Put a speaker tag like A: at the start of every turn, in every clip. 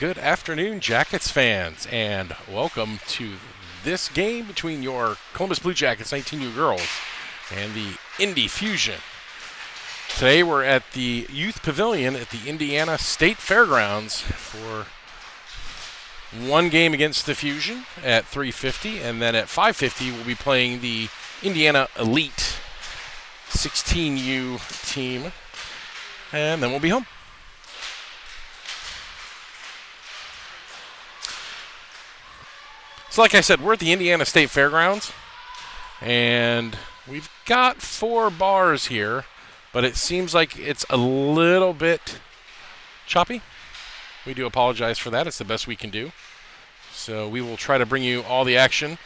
A: good afternoon, Jackets fans, and welcome to this game between your Columbus Blue Jackets 19U girls and the Indy Fusion. Today we're at the Youth Pavilion at the Indiana State Fairgrounds for one game against the Fusion at 3:50, and then at 5:50 we'll be playing the Indiana Elite 16U team, and then we'll be home. So like I said, we're at the Indiana State Fairgrounds, and we've got 4 bars here, but it seems like it's a little bit choppy. We do apologize for that. It's the best we can do. So we will try to bring you all the action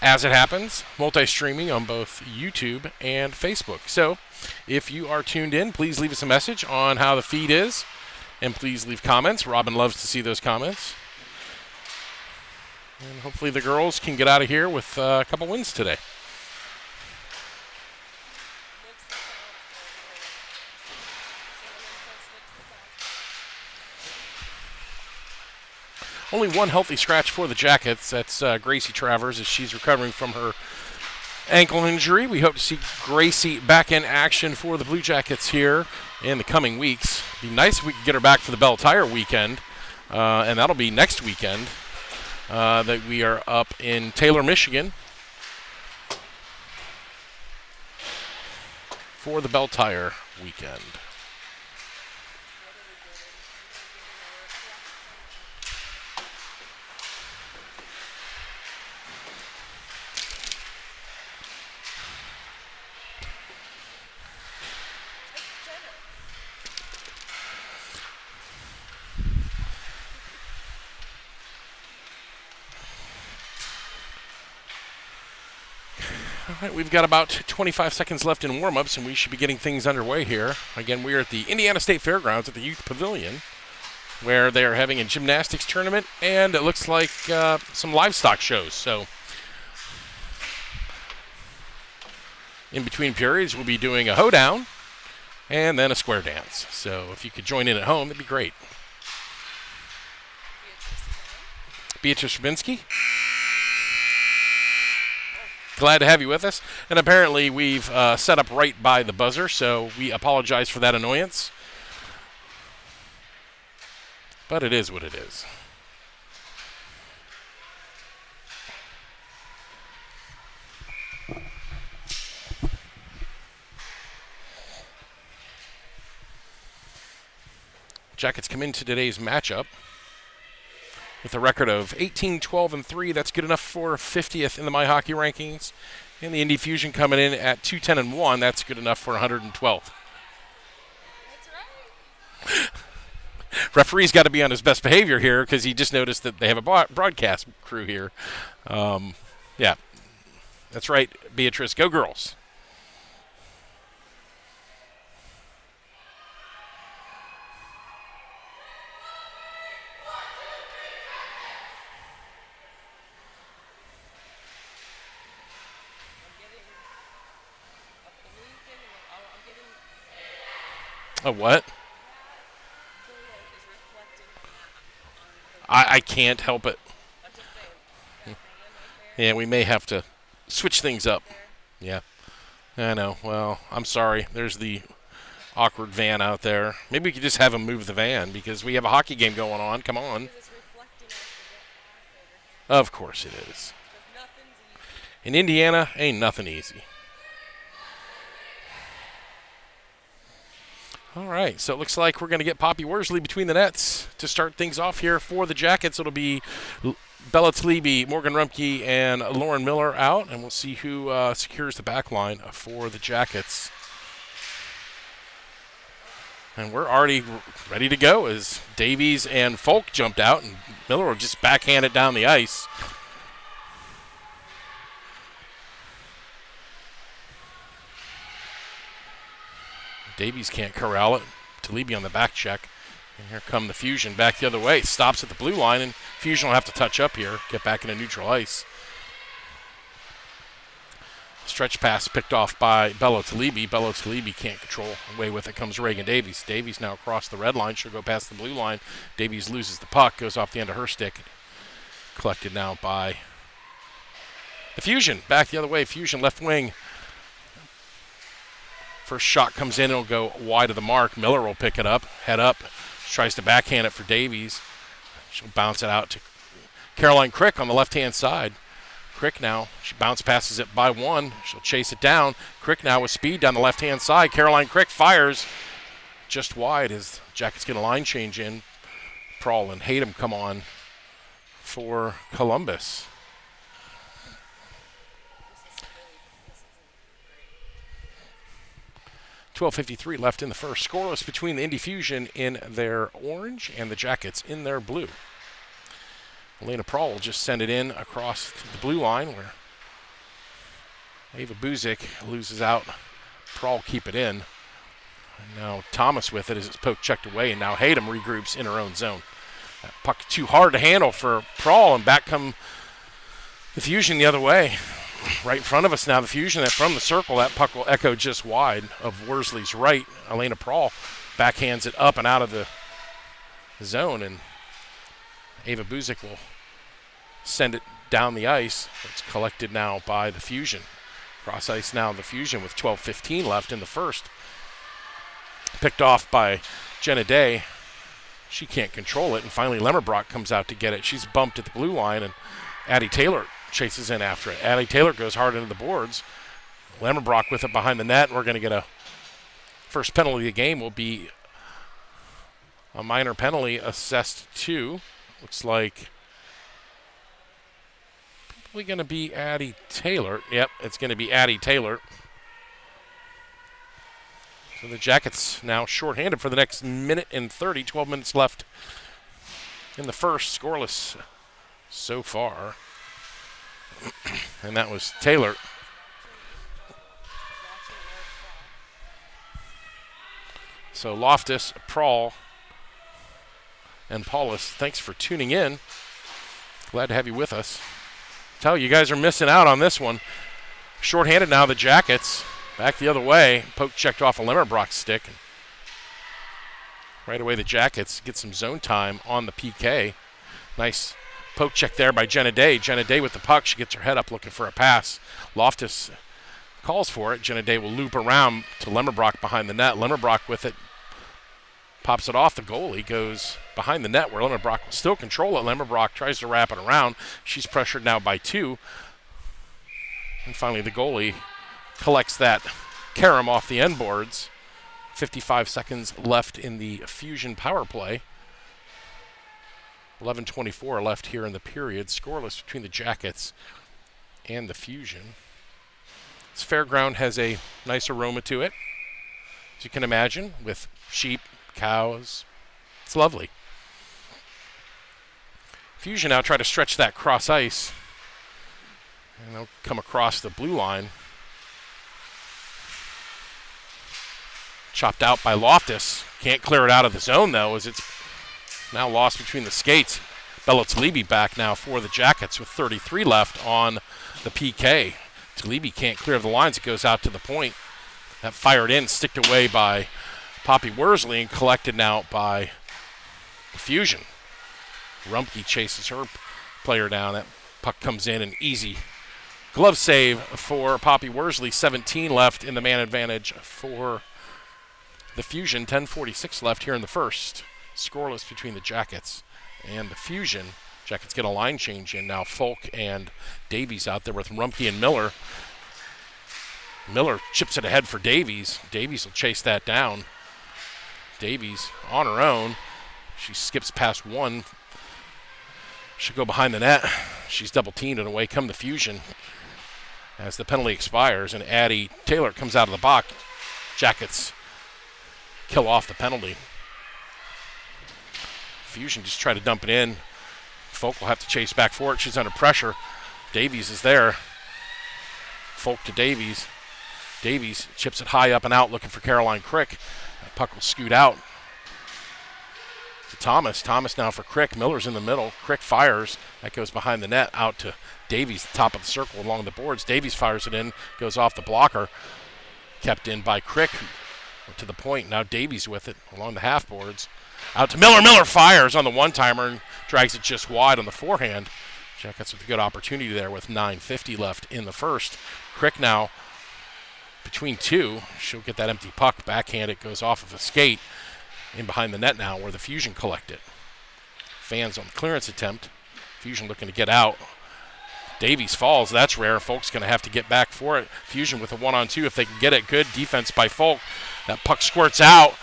A: as it happens, multi-streaming on both YouTube and Facebook. So if you are tuned in, please leave us a message on how the feed is, and please leave comments. Robin loves to see those comments. And hopefully the girls can get out of here with a couple wins today. Only one healthy scratch for the Jackets. That's Gracie Travers as she's recovering from her ankle injury. We hope to see Gracie back in action for the Blue Jackets here in the coming weeks. It'd be nice if we could get her back for the Bell Tire weekend, and that'll be next weekend. That we are up in Taylor, Michigan for the Bell Tire weekend. All right, we've got about 25 seconds left in warm-ups, and we should be getting things underway here. Again, we are at the Indiana State Fairgrounds at the Youth Pavilion, where they are having a gymnastics tournament, and it looks like some livestock shows. So in between periods, we'll be doing a hoedown and then a square dance. So if you could join in at home, that'd be great. Beatrice Rabinski. Glad to have you with us. And apparently we've set up right by the buzzer, so we apologize for that annoyance. But it is what it is. Jackets come into today's matchup with a record of 18-12-3. That's good enough for 50th in the My Hockey rankings. And the Indy Fusion coming in at 210-1. That's good enough for 112th. That's right. Referee's got to be on his best behavior here because he just noticed that they have a broadcast crew here. Yeah, that's right, Beatrice. Go girls. A what? I can't help it. Yeah, we may have to switch things up. Yeah, I know. Well, I'm sorry. There's the awkward van out there. Maybe we could just have them move the van because we have a hockey game going on. Come on. Of course it is. In Indiana, ain't nothing easy. All right, so it looks like we're going to get Poppy Worsley between the nets to start things off here for the Jackets. It'll be Bella Talibi, Morgan Rumpke, and Lauren Miller out, and we'll see who secures the back line for the Jackets. And we're already ready to go as Davies and Folk jumped out, and Miller will just backhand it down the ice. Davies can't corral it. Talibi on the back check. And here come the Fusion back the other way. Stops at the blue line, and Fusion will have to touch up here, get back into neutral ice. Stretch pass picked off by Bello Talibi. Bello Talibi can't control. Away with it comes Reagan Davies. Davies now across the red line. She'll go past the blue line. Davies loses the puck. Goes off the end of her stick. Collected now by the Fusion. Back the other way. Fusion left wing. First shot comes in. It'll go wide of the mark. Miller will pick it up. Head up. Tries to backhand it for Davies. She'll bounce it out to Caroline Crick on the left-hand side. Crick now, she bounce passes it by one. She'll chase it down. Crick now with speed down the left-hand side. Caroline Crick fires just wide as Jackets get a line change in. Prawl and Hayden come on for Columbus. .12:53 left in the first. Scoreless between the Indy Fusion in their orange and the Jackets in their blue. Elena Prawl will just send it in across the blue line where Ava Buzik loses out. Prawl keep it in. And now Thomas with it as it's poked checked away, and now Hayden regroups in her own zone. That puck too hard to handle for Prawl, and back come the Fusion the other way. Right in front of us now, the Fusion from the circle. That puck will echo just wide of Worsley's right. Elena Prawl backhands it up and out of the zone, and Ava Buzik will send it down the ice. It's collected now by the Fusion. Cross ice now the Fusion with 12:15 left in the first. Picked off by Jenna Day. She can't control it, and finally Lemmerbrock comes out to get it. She's bumped at the blue line, and Addie Taylor chases in after it. Addie Taylor goes hard into the boards. Lemmerbrock with it behind the net. We're going to get a first penalty of the game. Will be a minor penalty assessed to, looks like, probably going to be Addie Taylor. Yep, it's going to be Addie Taylor. So the Jackets now shorthanded for the next minute and 30, 12 minutes left in the first. Scoreless so far. And that was Taylor. So Loftus, Prawl, and Paulus, thanks for tuning in. Glad to have you with us. Tell you guys are missing out on this one. Shorthanded now, the Jackets. Back the other way. Poke checked off a Lemmerbrock stick. Right away, the Jackets get some zone time on the PK. Nice poke check there by Jenna Day. Jenna Day with the puck. She gets her head up looking for a pass. Loftus calls for it. Jenna Day will loop around to Lemmerbrock behind the net. Lemmerbrock with it. Pops it off. The goalie goes behind the net where Lemmerbrock will still control it. Lemmerbrock tries to wrap it around. She's pressured now by two. And finally the goalie collects that carom off the end boards. 55 seconds left in the Fusion power play. 11:24 left here in the period. Scoreless between the Jackets and the Fusion. This fairground has a nice aroma to it, as you can imagine, with sheep, cows. It's lovely. Fusion now try to stretch that cross ice, and they'll come across the blue line. Chopped out by Loftus. Can't clear it out of the zone, though, as it's now lost between the skates. Bello Talibi back now for the Jackets with 33 left on the PK. Talibi can't clear the lines. It goes out to the point. That fired in, sticked away by Poppy Worsley and collected now by the Fusion. Rumpke chases her player down. That puck comes in, an easy glove save for Poppy Worsley. 17 left in the man advantage for the Fusion. 10:46 left here in the first. Scoreless between the Jackets and the Fusion. Jackets get a line change in now. Folk and Davies out there with Rumpke and Miller. Miller chips it ahead for Davies. Davies will chase that down. Davies on her own. She skips past one. She'll go behind the net. She's double teamed and away come the Fusion as the penalty expires, and Addie Taylor comes out of the box. Jackets kill off the penalty. Fusion just try to dump it in. Folk will have to chase back for it. She's under pressure. Davies is there. Folk to Davies. Davies chips it high up and out looking for Caroline Crick. That puck will scoot out. to Thomas. Thomas now for Crick. Miller's in the middle. Crick fires. That goes behind the net out to Davies, top of the circle along the boards. Davies fires it in, goes off the blocker. Kept in by Crick to the point. Now Davies with it along the half boards. Out to Miller. Miller fires on the one-timer and drags it just wide on the forehand. Jackets with a good opportunity there with 9:50 left in the first. Crick now between two. She'll get that empty puck. Backhand, it goes off of a skate. In behind the net now where the Fusion collect it. Fans on the clearance attempt. Fusion looking to get out. Davies falls. That's rare. Folk's going to have to get back for it. Fusion with a 1-on-2 if they can get it. Good defense by Folk. That puck squirts out.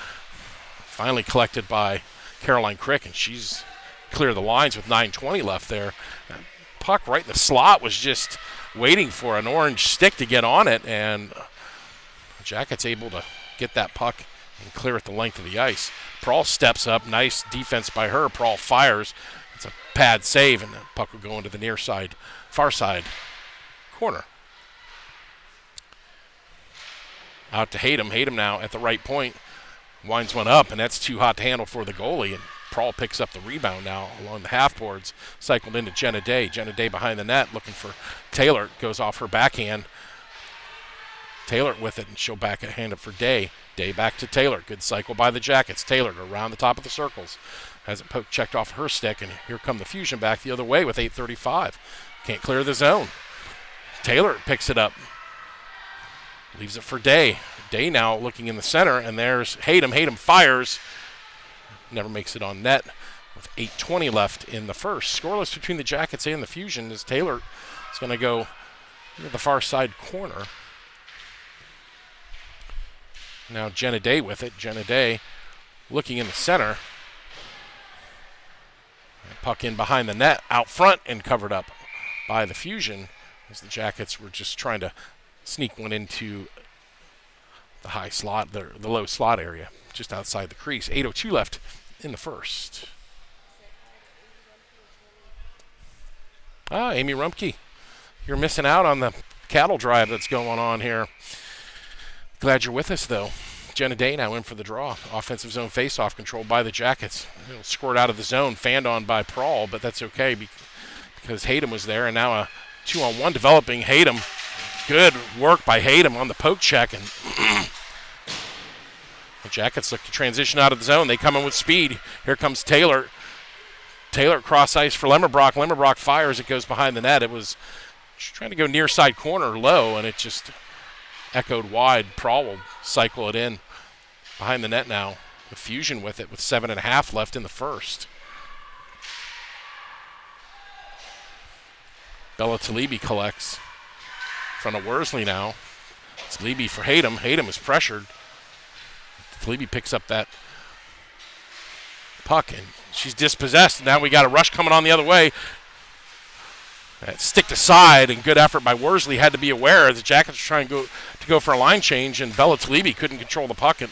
A: Finally collected by Caroline Crick, and she's clear of the lines with 9:20 left there. That puck right in the slot was just waiting for an orange stick to get on it, and the Jackets able to get that puck and clear it the length of the ice. Prawl steps up. Nice defense by her. Prawl fires. It's a pad save, and the puck will go into the near side, far side corner. Out to Hayden. Hayden now at the right point. Winds one up, and that's too hot to handle for the goalie. And Prawl picks up the rebound now along the half boards. Cycled into Jenna Day. Jenna Day behind the net looking for Taylor. Goes off her backhand. Taylor with it, and she'll backhand it for Day. Day back to Taylor. Good cycle by the Jackets. Taylor around the top of the circles. Has it poke checked off her stick, and here come the Fusion back the other way with 8:35. Can't clear the zone. Taylor picks it up. Leaves it for Day. Day now looking in the center, and there's Hayden. Hayden fires. Never makes it on net with 8:20 left in the first. Scoreless between the Jackets and the Fusion as Taylor is going to go into the far side corner. Now Jenna Day with it. Jenna Day looking in the center. Puck in behind the net, out front, and covered up by the Fusion as the Jackets were just trying to sneak one into the high slot, the low slot area, just outside the crease. 8:02 left in the first. Amy Rumpke, you're missing out on the cattle drive that's going on here. Glad you're with us, though. Jenna Day now in for the draw. Offensive zone faceoff controlled by the Jackets. It'll squirt out of the zone, fanned on by Prawl, but that's okay because Hayden was there, and now a 2-on-1 developing. Hayden, good work by Hayden on the poke check, and the Jackets look to transition out of the zone. They come in with speed. Here comes Taylor. Taylor cross ice for Lemmerbrock. Lemmerbrock fires. It goes behind the net. It was trying to go near side corner low, and it just echoed wide. Prawl will cycle it in behind the net now. The Fusion with it with 7.5 left in the first. Bella Talibi collects in front of Worsley now. It's Talibi for Hayden. Hayden is pressured. Talibi picks up that puck, and she's dispossessed. Now we got a rush coming on the other way. That sticked aside, and good effort by Worsley. Had to be aware the Jackets were trying to go for a line change, and Bella Talibi couldn't control the puck at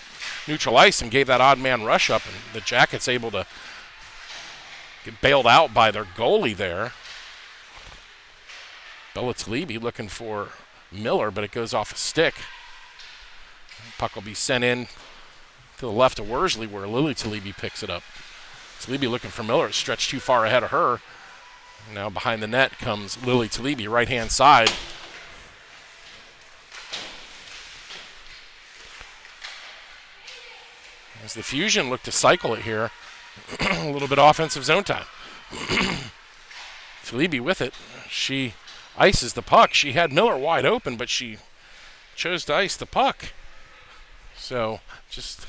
A: neutral ice and gave that odd man rush up, and the Jackets able to get bailed out by their goalie there. Bella Talibi looking for Miller, but it goes off a stick. Puck will be sent in to the left of Worsley where Lily Talibi picks it up. Talibi looking for Miller. It's stretched too far ahead of her. Now behind the net comes Lily Talibi, right-hand side. As the Fusion look to cycle it here. A little bit offensive zone time. Talibi with it. She ices the puck. She had Miller wide open, but she chose to ice the puck. So just,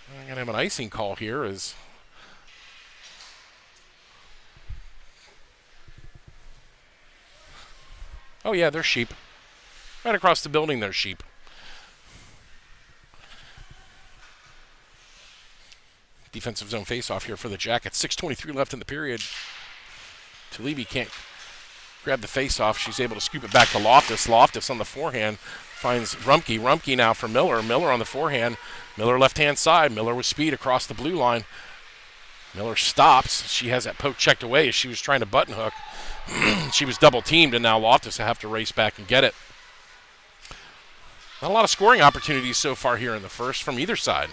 A: I'm going to have an icing call here as oh yeah, there's sheep. Right across the building there's sheep. Defensive zone faceoff here for the Jackets. 6:23 left in the period. Talibi can't grab the faceoff. She's able to scoop it back to Loftus. Loftus on the forehand finds Rumpke. Rumpke now for Miller. Miller on the forehand. Miller left-hand side. Miller with speed across the blue line. Miller stops. She has that poke checked away as she was trying to button hook. She was double-teamed, and now Loftus will have to race back and get it. Not a lot of scoring opportunities so far here in the first from either side.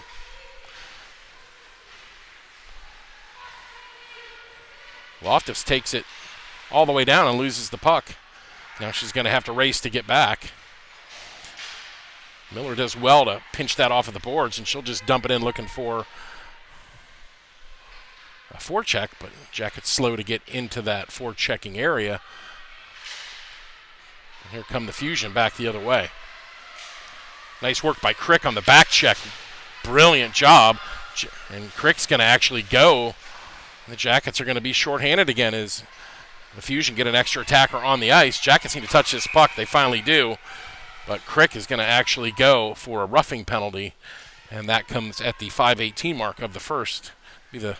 A: Loftus takes it all the way down and loses the puck. Now she's going to have to race to get back. Miller does well to pinch that off of the boards, and she'll just dump it in looking for a forecheck, but Jackets slow to get into that forechecking area. And here come the Fusion back the other way. Nice work by Crick on the back check. Brilliant job. And Crick's going to actually go. The Jackets are going to be shorthanded again as the Fusion get an extra attacker on the ice. Jackets need to touch this puck. They finally do. But Crick is going to actually go for a roughing penalty, and that comes at the 5:18 mark of the first. Be the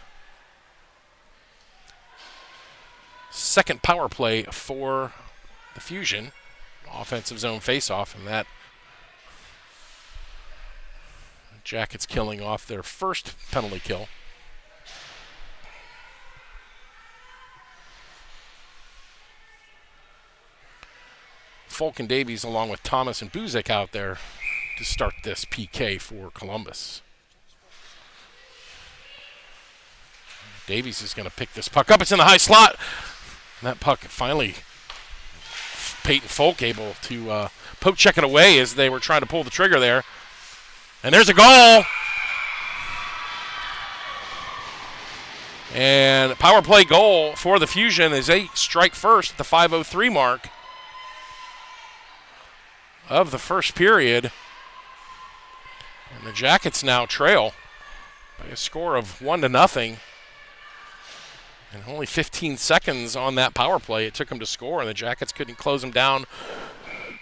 A: second power play for the Fusion. Offensive zone faceoff, and that Jackets killing off their first penalty kill. Folk and Davies along with Thomas and Buzik out there to start this PK for Columbus. Davies is going to pick this puck up. It's in the high slot. And that puck finally, Peyton Folk able to poke check it away as they were trying to pull the trigger there. And there's a goal. And power play goal for the Fusion as they strike first at the 5:03 mark of the first period. And the Jackets now trail by a score of 1-0. And only 15 seconds on that power play it took them to score, and the Jackets couldn't close them down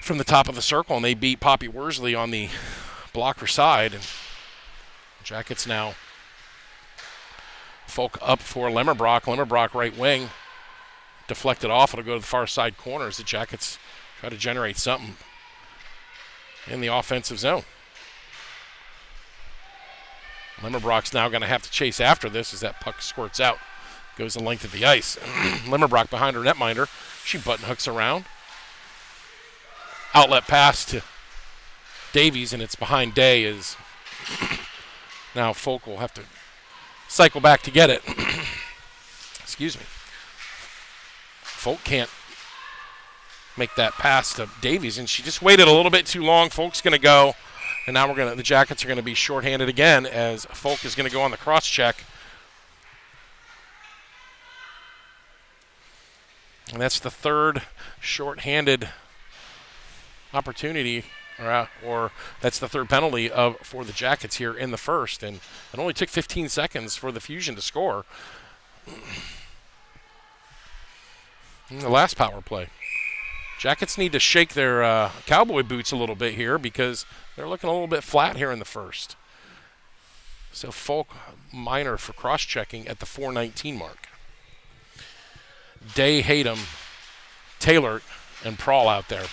A: from the top of the circle, and they beat Poppy Worsley on the blocker side. And Jackets now Folk up for Lemmerbrock. Lemmerbrock right wing. Deflected off. It'll go to the far side corner as the Jackets try to generate something in the offensive zone. Lemmerbrock's now going to have to chase after this as that puck squirts out. Goes the length of the ice. Lemmerbrock behind her netminder. She button hooks around. Outlet pass to Davies, and it's behind Day as now Folk will have to cycle back to get it. Excuse me. Folk can't make that pass to Davies, and she just waited a little bit too long. Folk's going to go, and now the Jackets are going to be shorthanded again as Folk is going to go on the cross check. And that's the third shorthanded opportunity, or that's the third penalty for the Jackets here in the first. And it only took 15 seconds for the Fusion to score in the last power play. Jackets need to shake their cowboy boots a little bit here because they're looking a little bit flat here in the first. So Folk minor for cross-checking at the 4:19 mark. Day, Hayden, Taylor, and Prawl out there.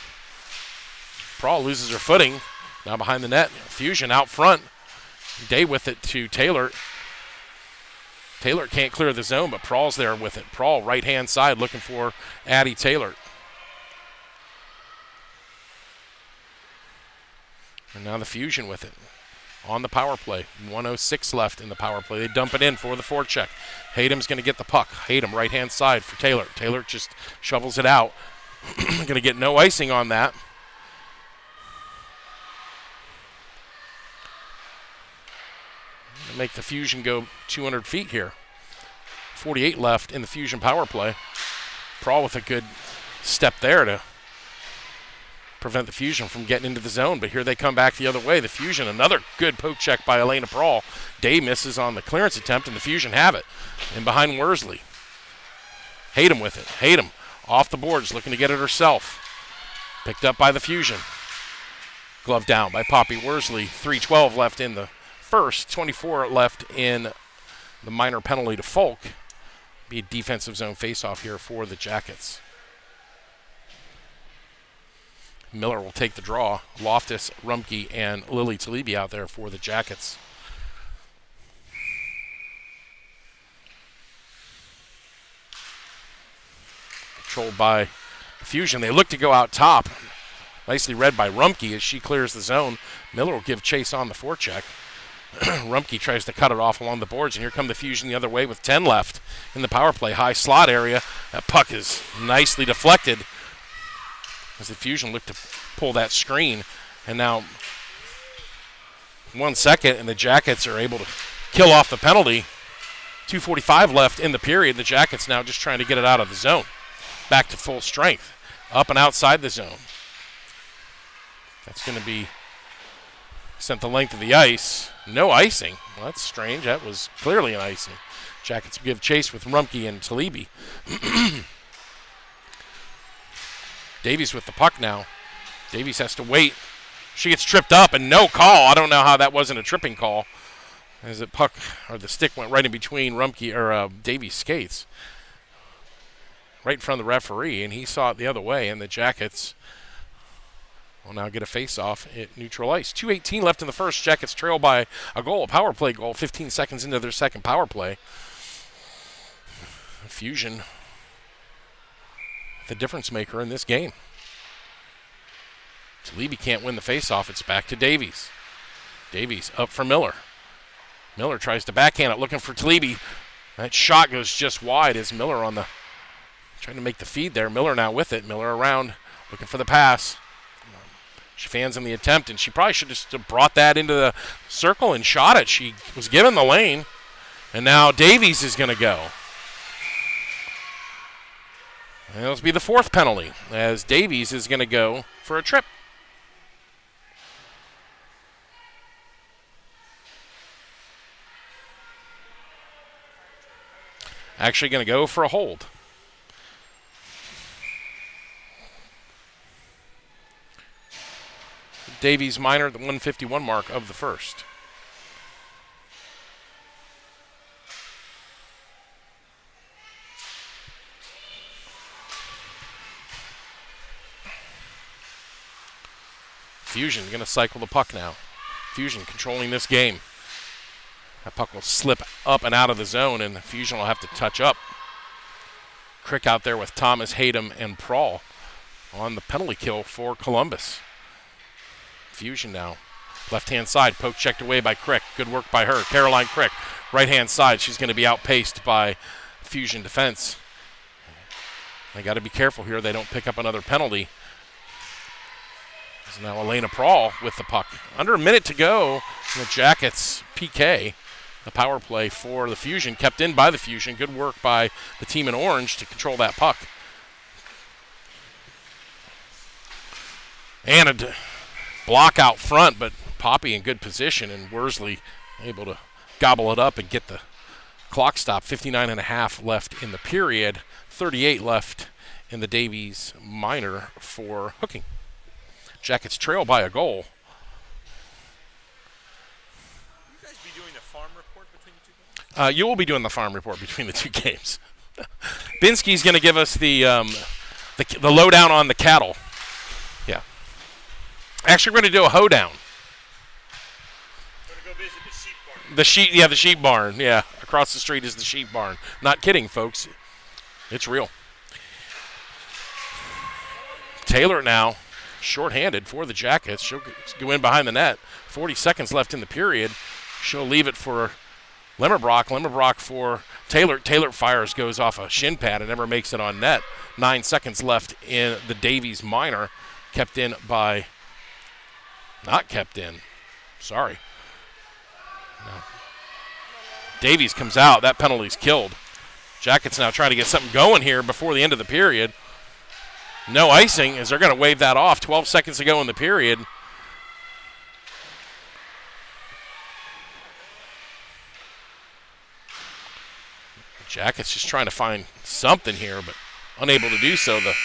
A: Prawl loses her footing. Now behind the net. Fusion out front. Day with it to Taylor. Taylor can't clear the zone, but Prawl's there with it. Prawl right-hand side looking for Addie Taylor. And now the Fusion with it on the power play. 1:06 left in the power play. They dump it in for the forecheck. Hayden's going to get the puck. Hayden right-hand side for Taylor. Taylor just shovels it out. Going to get no icing on that. Make the Fusion go 200 feet here. 48 left in the Fusion power play. Prawl with a good step there to prevent the Fusion from getting into the zone, but here they come back the other way. The Fusion, another good poke check by Elena Prawl. Day misses on the clearance attempt, and the Fusion have it. And behind Worsley. Hayden with it. Hayden off the boards, looking to get it herself. Picked up by the Fusion. Glove down by Poppy Worsley. 3:12 left in the first. 24 left in the minor penalty to Folk. Be a defensive zone faceoff here for the Jackets. Miller will take the draw. Loftus, Rumke, and Lily Talibi out there for the Jackets. Controlled by Fusion. They look to go out top. Nicely read by Rumke as she clears the zone. Miller will give chase on the forecheck. Rumpke tries to cut it off along the boards, and here come the Fusion the other way with 10 left in the power play. High slot area. That puck is nicely deflected as the Fusion look to pull that screen. And now 1 second, and the Jackets are able to kill off the penalty. 2:45 left in the period. The Jackets now just trying to get it out of the zone. Back to full strength. Up and outside the zone. That's going to be sent the length of the ice. No icing. Well, that's strange. That was clearly an icing. Jackets give chase with Rumpke and Talibi. Davies with the puck now. Davies has to wait. She gets tripped up and no call. I don't know how that wasn't a tripping call, as the puck or the stick went right in between Rumpke or Davies' skates, right in front of the referee, and he saw it the other way. And the Jackets will now get a face-off at neutral ice. 2:18 left in the first. Jackets trail by a goal, a power play goal. 15 seconds into their second power play. Fusion, the difference maker in this game. Talibi can't win the face-off. It's back to Davies. Davies up for Miller. Miller tries to backhand it, looking for Talibi. That shot goes just wide as Miller on the trying to make the feed there. Miller now with it. Miller around, looking for the pass. She fans in the attempt, and she probably should have brought that into the circle and shot it. She was given the lane, and now Davies is going to go. And it'll be the fourth penalty, as Davies is going to go for a trip. Actually going to go for a hold. Davies minor at the 151 mark of the first. Fusion going to cycle the puck now. Fusion controlling this game. That puck will slip up and out of the zone, and the Fusion will have to touch up. Crick out there with Thomas, Hayden, and Prawl on the penalty kill for Columbus. Fusion now. Left-hand side, poke checked away by Crick. Good work by her. Caroline Crick, right-hand side. She's going to be outpaced by Fusion defense. They got to be careful here they don't pick up another penalty. There's now Elena Prawl with the puck. Under a minute to go. The Jackets PK. The power play for the Fusion, kept in by the Fusion. Good work by the team in orange to control that puck. And a block out front, but Poppy in good position, and Worsley able to gobble it up and get the clock stop. 59.5 left in the period. 38 left in the Davies minor for hooking. Jackets trail by a goal. You will be doing the farm report between the two games. Binsky's going to give us the lowdown on the cattle. Yeah. Actually, we're going to do a hoedown.
B: We're going to go visit the sheep barn.
A: The sheep barn. Yeah, across the street is the sheep barn. Not kidding, folks. It's real. Taylor now, shorthanded for the Jackets. She'll go in behind the net. 40 seconds left in the period. She'll leave it for Limmerbrock. Limmerbrock for Taylor. Taylor fires, goes off a shin pad and never makes it on net. 9 seconds left in the Davies minor. Kept in by, not kept in. Sorry. No. Davies comes out. That penalty's killed. Jackets now trying to get something going here before the end of the period. No icing as they're going to wave that off. 12 seconds to go in the period. Jackets just trying to find something here, but unable to do so. The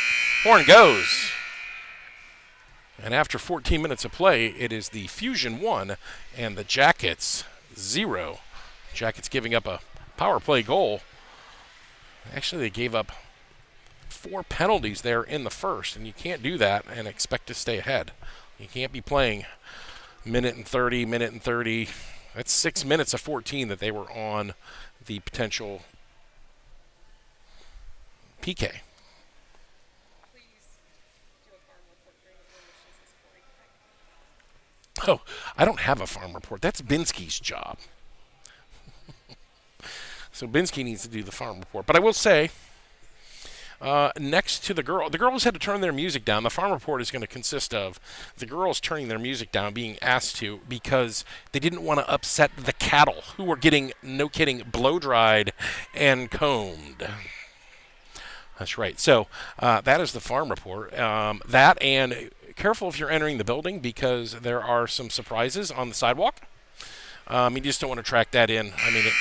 A: horn goes. And after 14 minutes of play, it is the Fusion 1 and the Jackets 0. Jackets giving up a power play goal. Actually, they gave up 4 penalties there in the first, and you can't do that and expect to stay ahead. You can't be playing minute and 30. That's 6 minutes of 14 that they were on the potential PK. Oh, I don't have a farm report. That's Binsky's job. So Binsky needs to do the farm report. But I will say, next to the girls had to turn their music down. The farm report is going to consist of the girls turning their music down, being asked to, because they didn't want to upset the cattle, who were getting, no kidding, blow-dried and combed. That's right. So that is the farm report. That, and careful if you're entering the building, because there are some surprises on the sidewalk. You just don't want to track that in. I mean, it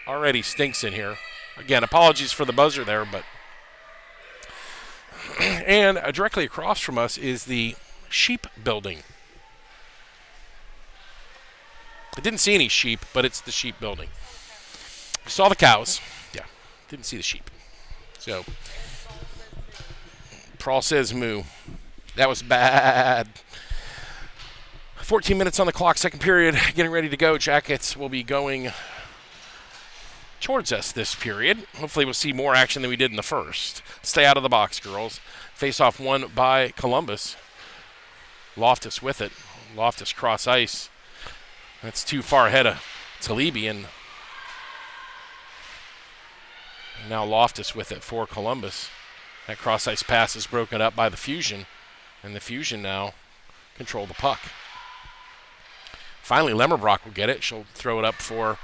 A: already stinks in here. Again, apologies for the buzzer there, but... And directly across from us is the sheep building. I didn't see any sheep, but it's the sheep building. We saw the cows. Yeah, didn't see the sheep. So, Prawl says moo. That was bad. 14 minutes on the clock, second period, getting ready to go. Jackets will be going towards us this period. Hopefully we'll see more action than we did in the first. Stay out of the box, girls. Face-off won by Columbus. Loftus with it. Loftus cross ice. That's too far ahead of Talibi, and now Loftus with it for Columbus. That cross ice pass is broken up by the Fusion, and the Fusion now control the puck. Finally, Lemmerbrock will get it. She'll throw it up for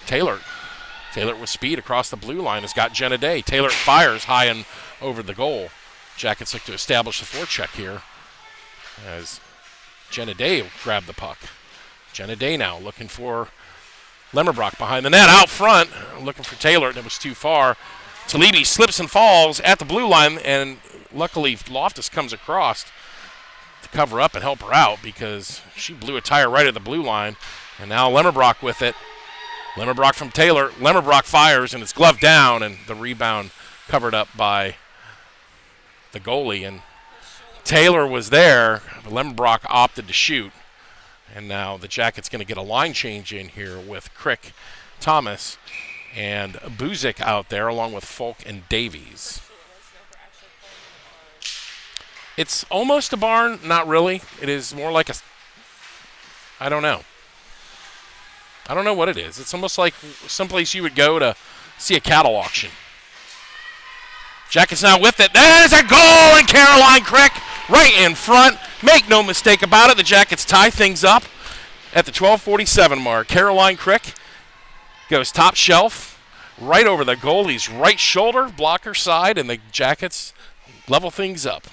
A: Taylor. Taylor with speed across the blue line has got Jenna Day. Taylor fires high and over the goal. Jackets look to establish the forecheck here as Jenna Day will grab the puck. Jenna Day now looking for Lemmerbrock behind the net. Out front, looking for Taylor. That was too far. Talibi slips and falls at the blue line, and luckily Loftus comes across to cover up and help her out, because she blew a tire right at the blue line. And now Lemmerbrock with it. Lemmerbrock from Taylor. Lemmerbrock fires, and it's gloved down, and the rebound covered up by the goalie. And Taylor was there, but Lemmerbrock opted to shoot. And now the Jackets going to get a line change in here with Crick, Thomas, and Buzik out there, along with Folk and Davies. It's almost a barn, not really. It is more like a, I don't know. I don't know what it is. It's almost like someplace you would go to see a cattle auction. Jackets now with it. There's a goal, and Caroline Crick right in front. Make no mistake about it, the Jackets tie things up at the 12:47 mark. Caroline Crick goes top shelf, right over the goalie's right shoulder, blocker side, and the Jackets level things up.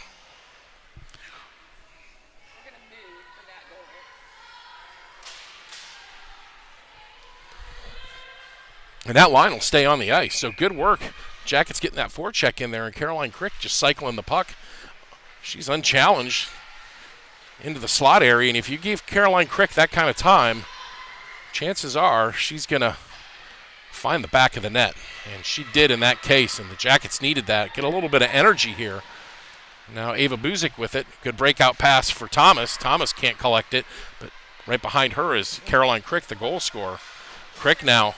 A: And that line will stay on the ice. So good work. Jackets getting that forecheck in there, and Caroline Crick just cycling the puck. She's unchallenged into the slot area, and if you give Caroline Crick that kind of time, chances are she's going to find the back of the net. And she did in that case, and the Jackets needed that. Get a little bit of energy here. Now Ava Buzik with it. Good breakout pass for Thomas. Thomas can't collect it, but right behind her is Caroline Crick, the goal scorer. Crick now.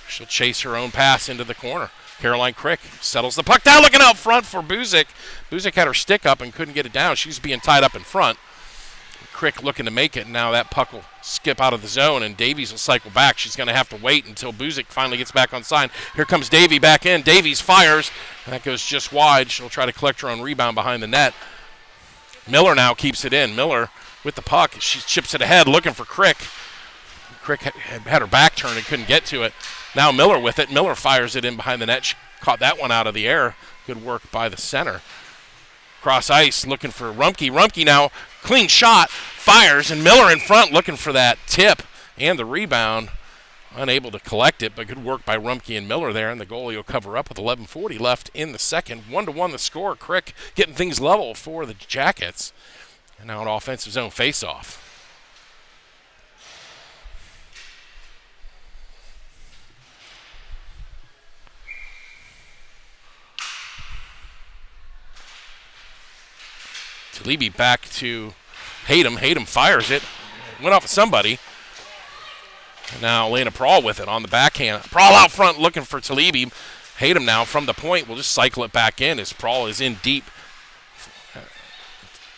A: She'll chase her own pass into the corner. Caroline Crick settles the puck down, looking out front for Buzik. Buzik had her stick up and couldn't get it down. She's being tied up in front. Crick looking to make it. Now that puck will skip out of the zone, and Davies will cycle back. She's going to have to wait until Buzik finally gets back on side. Here comes Davy back in. Davies fires, and that goes just wide. She'll try to collect her own rebound behind the net. Miller now keeps it in. Miller with the puck. She chips it ahead, looking for Crick. Crick had her back turned and couldn't get to it. Now Miller with it. Miller fires it in behind the net. She caught that one out of the air. Good work by the center. Cross ice looking for Rumpke. Rumpke now, clean shot, fires, and Miller in front looking for that tip and the rebound. Unable to collect it, but good work by Rumpke and Miller there, and the goalie will cover up with 11:40 left in the second. 1-1 the score. Crick getting things level for the Jackets. And now an offensive zone faceoff. Talibi back to Hayden. Hayden fires it. Went off of somebody. And now Lena Prawl with it on the backhand. Prawl out front looking for Talibi. Hayden now from the point will just cycle it back in as Prawl is in deep.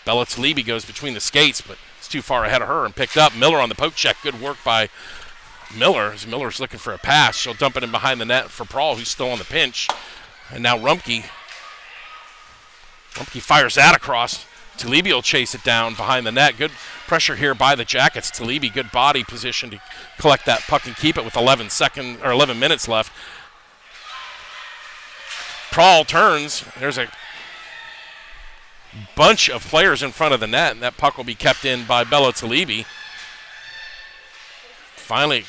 A: Bella Talibi goes between the skates, but it's too far ahead of her and picked up. Miller on the poke check. Good work by Miller. As Miller's looking for a pass, she'll dump it in behind the net for Prahl, who's still on the pinch. And now Rumpke fires that across. Talibi will chase it down behind the net. Good pressure here by the Jackets. Talibi, good body position to collect that puck and keep it with 11 minutes left. Prahl turns. There's a bunch of players in front of the net, and that puck will be kept in by Bella Talibi. Finally,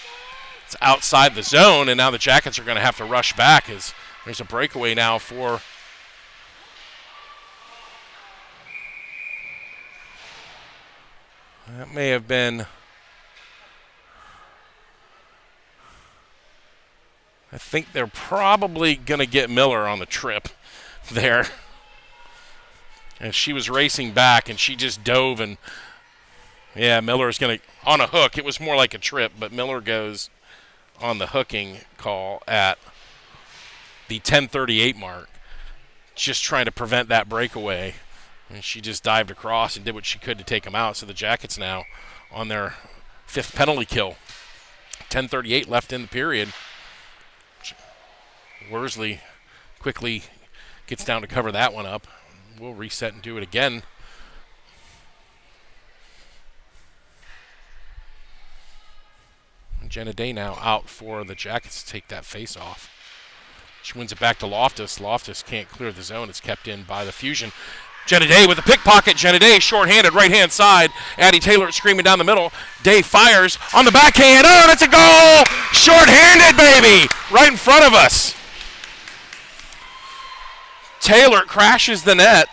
A: it's outside the zone, and now the Jackets are going to have to rush back as there's a breakaway now for that may have been, I think they're probably going to get Miller on the trip there. And she was racing back, and she just dove, and yeah, Miller is going to, on a hook. It was more like a trip, but Miller goes on the hooking call at the 10:38 mark, just trying to prevent that breakaway. And she just dived across and did what she could to take him out. So the Jackets now on their 5th penalty kill. 10:38 left in the period. Worsley quickly gets down to cover that one up. We'll reset and do it again. Jenna Day now out for the Jackets to take that face off. She wins it back to Loftus. Loftus can't clear the zone. It's kept in by the Fusion. Jenna Day with a pickpocket. Jenna Day shorthanded right-hand side. Addie Taylor screaming down the middle. Day fires on the backhand. Oh, that's a goal! Shorthanded, baby! Right in front of us. Taylor crashes the net.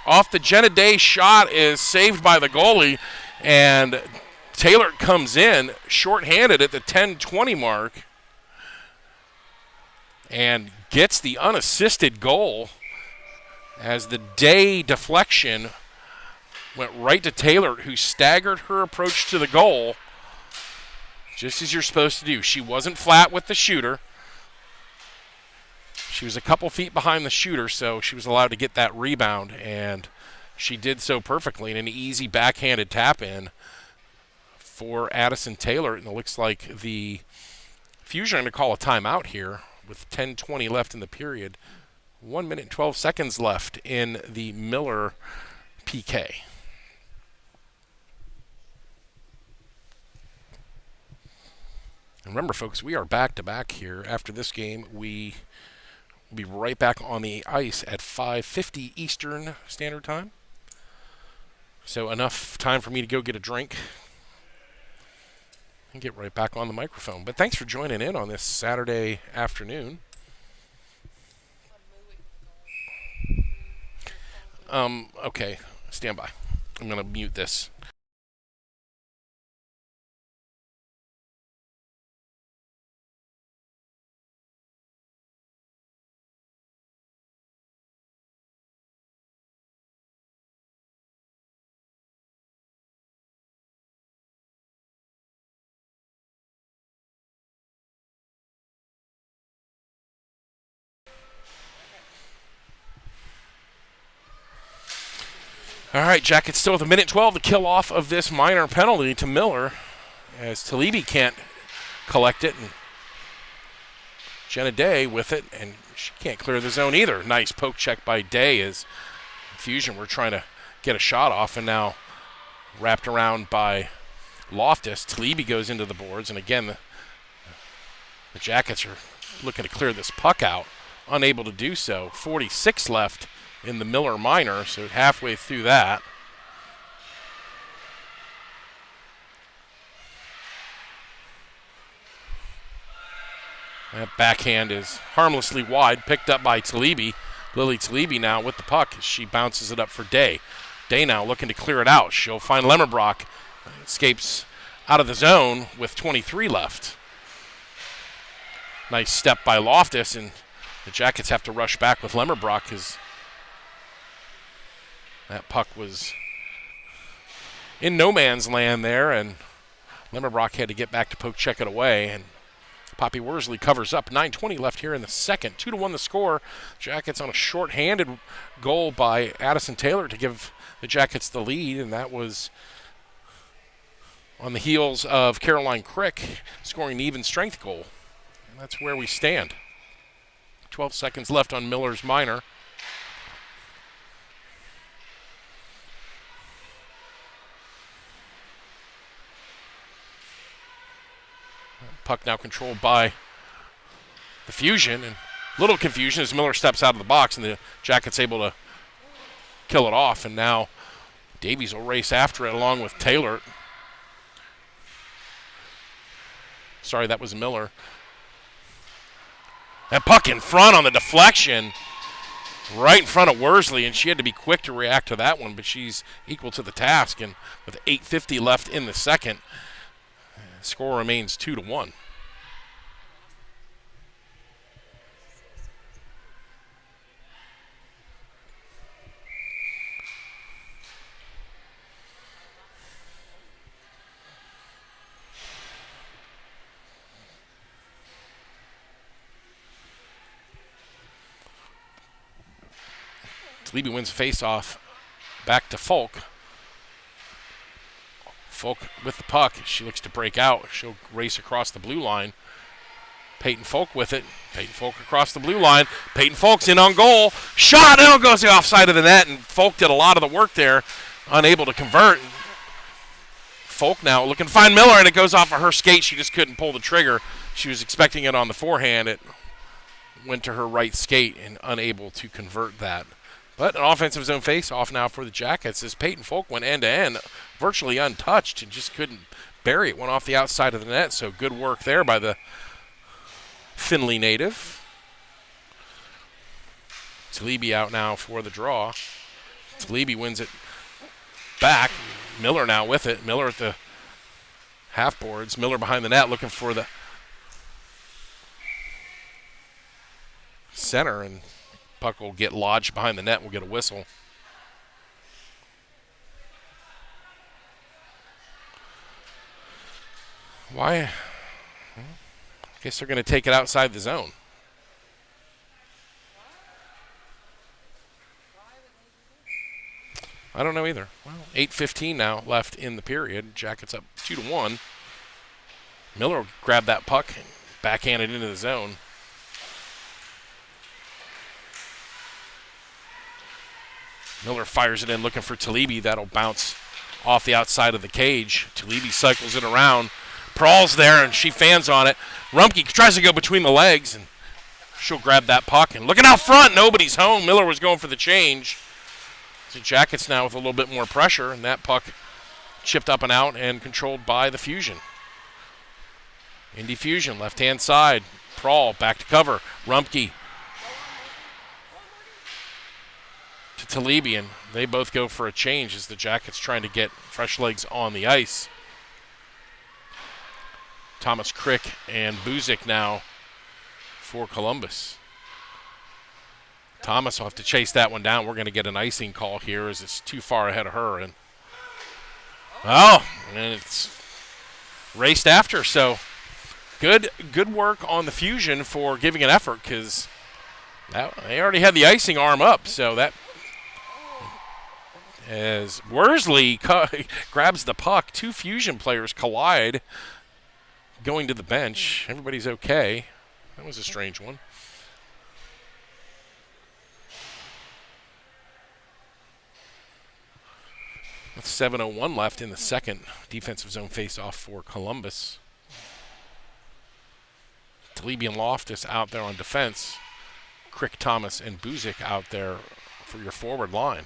A: Off the Jenna Day shot is saved by the goalie, and Taylor comes in shorthanded at the 10:20 mark and gets the unassisted goal as the Day deflection went right to Taylor, who staggered her approach to the goal, just as you're supposed to do. She wasn't flat with the shooter. She was a couple feet behind the shooter, so she was allowed to get that rebound, and she did so perfectly in an easy backhanded tap-in for Addison Taylor. And it looks like the Fusion are going to call a timeout here with 10:20 left in the period. 1 minute and 12 seconds left in the Miller PK. And remember, folks, we are back-to-back here. After this game, we will be right back on the ice at 5:50 Eastern Standard Time. So enough time for me to go get a drink and get right back on the microphone. But thanks for joining in on this Saturday afternoon. Okay, stand by. I'm going to mute this. All right, Jackets still with 1:12 to kill off of this minor penalty to Miller, as Talibi can't collect it, and Jenna Day with it, and she can't clear the zone either. Nice poke check by Day as Fusion were trying to get a shot off, and now wrapped around by Loftus. Talibi goes into the boards, and again, the Jackets are looking to clear this puck out, unable to do so. 46 left in the Miller minor, so halfway through that. That backhand is harmlessly wide, picked up by Talibi. Lily Talibi now with the puck. She bounces it up for Day. Day now looking to clear it out. She'll find Lemmerbrock. Escapes out of the zone with 23 left. Nice step by Loftus, and the Jackets have to rush back with Lemmerbrock because that puck was in no man's land there, and Lemmerbrock had to get back to poke check it away, and Poppy Worsley covers up. 9:20 left here in the second. 2-1 the score. Jackets on a short-handed goal by Addison Taylor to give the Jackets the lead, and that was on the heels of Caroline Crick scoring an even strength goal. And that's where we stand. 12 seconds left on Miller's minor. Puck now controlled by the Fusion, and little confusion as Miller steps out of the box and the Jackets able to kill it off, and now Davies will race after it along with Taylor. Sorry, that was Miller. That puck in front on the deflection, right in front of Worsley, and she had to be quick to react to that one, but she's equal to the task, and with 8:50 left in the second, the score remains 2-1. Leby wins face-off back to Folk. Folk with the puck. She looks to break out. She'll race across the blue line. Peyton Folk with it. Peyton Folk across the blue line. Peyton Folk's in on goal. Shot! And it goes the offside of the net, and Folk did a lot of the work there, unable to convert. Folk now looking to find Miller, and it goes off of her skate. She just couldn't pull the trigger. She was expecting it on the forehand. It went to her right skate and unable to convert that. But an offensive zone face-off now for the Jackets as Peyton Folk went end-to-end, virtually untouched, and just couldn't bury it. Went off the outside of the net, so good work there by the Findlay native. Talebe out now for the draw. Talebe wins it back. Miller now with it. Miller at the half boards. Miller behind the net looking for the center, and puck will get lodged behind the net. We'll get a whistle. Why? I guess they're going to take it outside the zone. I don't know either. Well, 8:15 now left in the period. Jackets up 2-1. Miller will grab that puck and backhand it into the zone. Miller fires it in looking for Talebe. That'll bounce off the outside of the cage. Talebe cycles it around. Prall's there, and she fans on it. Rumpke tries to go between the legs, and she'll grab that puck. And looking out front, nobody's home. Miller was going for the change. So Jackets now with a little bit more pressure, and that puck chipped up and out and controlled by the Fusion. Indy Fusion, left-hand side. Prall back to cover. Rumpke to Talebe, and they both go for a change as the Jackets trying to get fresh legs on the ice. Thomas Crick and Buzik now for Columbus. Thomas will have to chase that one down. We're going to get an icing call here as it's too far ahead of her. And it's raced after. So good work on the Fusion for giving an effort, because they already had the icing arm up. So that, as Worsley grabs the puck, two Fusion players collide going to the bench. Everybody's okay. That was a strange one. With 7:01 left in the second, defensive zone face-off for Columbus. Talebe and Loftus out there on defense. Crick, Thomas, and Buzik out there for your forward line.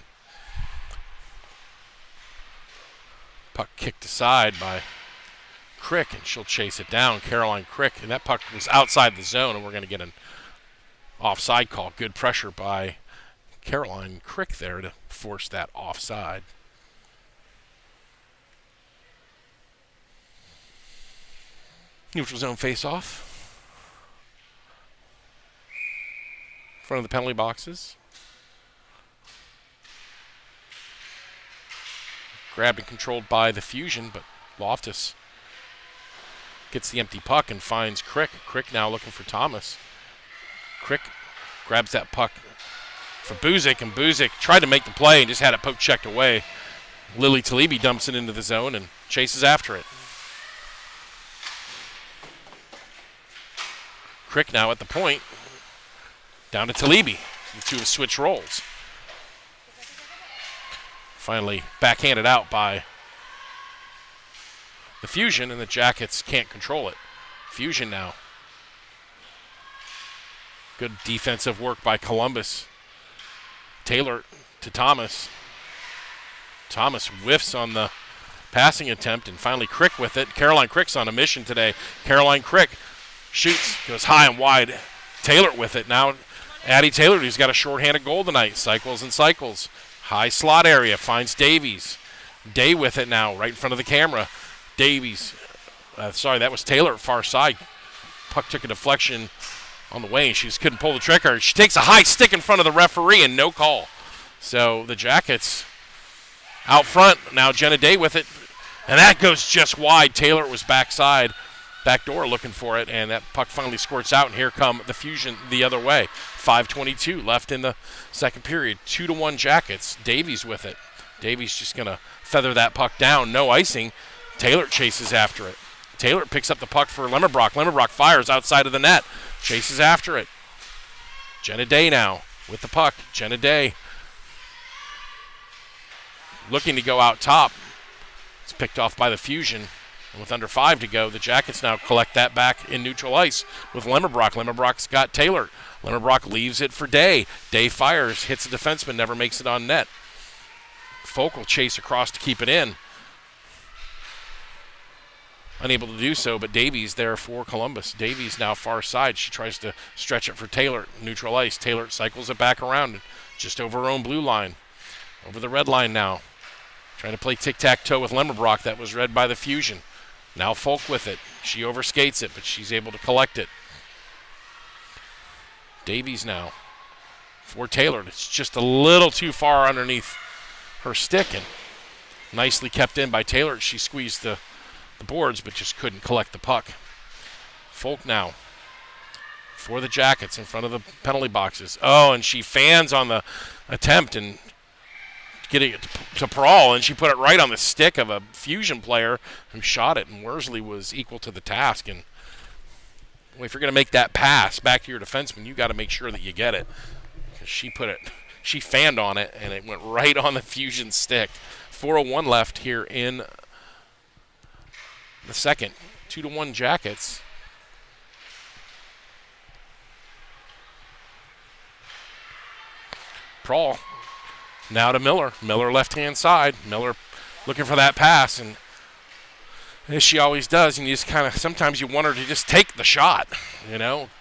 A: Puck kicked aside by Crick, and she'll chase it down. Caroline Crick, and that puck was outside the zone, and we're going to get an offside call. Good pressure by Caroline Crick there to force that offside. Neutral zone face-off. Front of the penalty boxes. Grabbed and controlled by the Fusion, but Loftus Gets the empty puck and finds Crick. Crick now looking for Thomas. Crick grabs that puck for Buzik, and Buzik tried to make the play and just had it poke checked away. Lily Talibi dumps it into the zone and chases after it. Crick now at the point. Down to Talibi. The two have switched roles. Finally backhanded out by the Fusion, and the Jackets can't control it. Fusion now. Good defensive work by Columbus. Taylor to Thomas. Thomas whiffs on the passing attempt, and finally Crick with it. Caroline Crick's on a mission today. Caroline Crick shoots, goes high and wide. Taylor with it. Now Addie Taylor, who's got a shorthanded goal tonight. Cycles and cycles. High slot area, finds Davies. Day with it now, right in front of the camera. Davies, sorry, that was Taylor at far side. Puck took a deflection on the way, and she just couldn't pull the trigger. She takes a high stick in front of the referee, and no call. So the Jackets out front. Now Jenna Day with it, and that goes just wide. Taylor was backside, back door looking for it, and that puck finally squirts out, and here come the Fusion the other way. 5:22 left in the second period. 2-1 Jackets. Davies with it. Davies just going to feather that puck down. No icing. Taylor chases after it. Taylor picks up the puck for Lemmerbrock. Lemmerbrock fires outside of the net. Chases after it. Jenna Day now with the puck. Jenna Day looking to go out top. It's picked off by the Fusion. And with under 5 to go, the Jackets now collect that back in neutral ice with Lemmerbrock. Lemmerbrock's got Taylor. Lemmerbrock leaves it for Day. Day fires, hits a defenseman, never makes it on net. Folk will chase across to keep it in. Unable to do so, but Davies there for Columbus. Davies now far side. She tries to stretch it for Taylor. Neutral ice. Taylor cycles it back around just over her own blue line. Over the red line now. Trying to play tic-tac-toe with Lemmerbrock. That was read by the Fusion. Now Folk with it. She overskates it, but she's able to collect it. Davies now for Taylor. It's just a little too far underneath her stick, and nicely kept in by Taylor. She squeezed the boards, but just couldn't collect the puck. Folk now for the Jackets in front of the penalty boxes. Oh, and she fans on the attempt and getting it to Prawl, and she put it right on the stick of a Fusion player who shot it, and Worsley was equal to the task. And well, if you're going to make that pass back to your defenseman, you got to make sure that you get it. She fanned on it, and it went right on the Fusion stick. 4:01 left here in the second. 2-1 Jackets. Prawl now to Miller. Miller left-hand side. Miller looking for that pass, and as she always does, and you just kind of, sometimes you want her to just take the shot,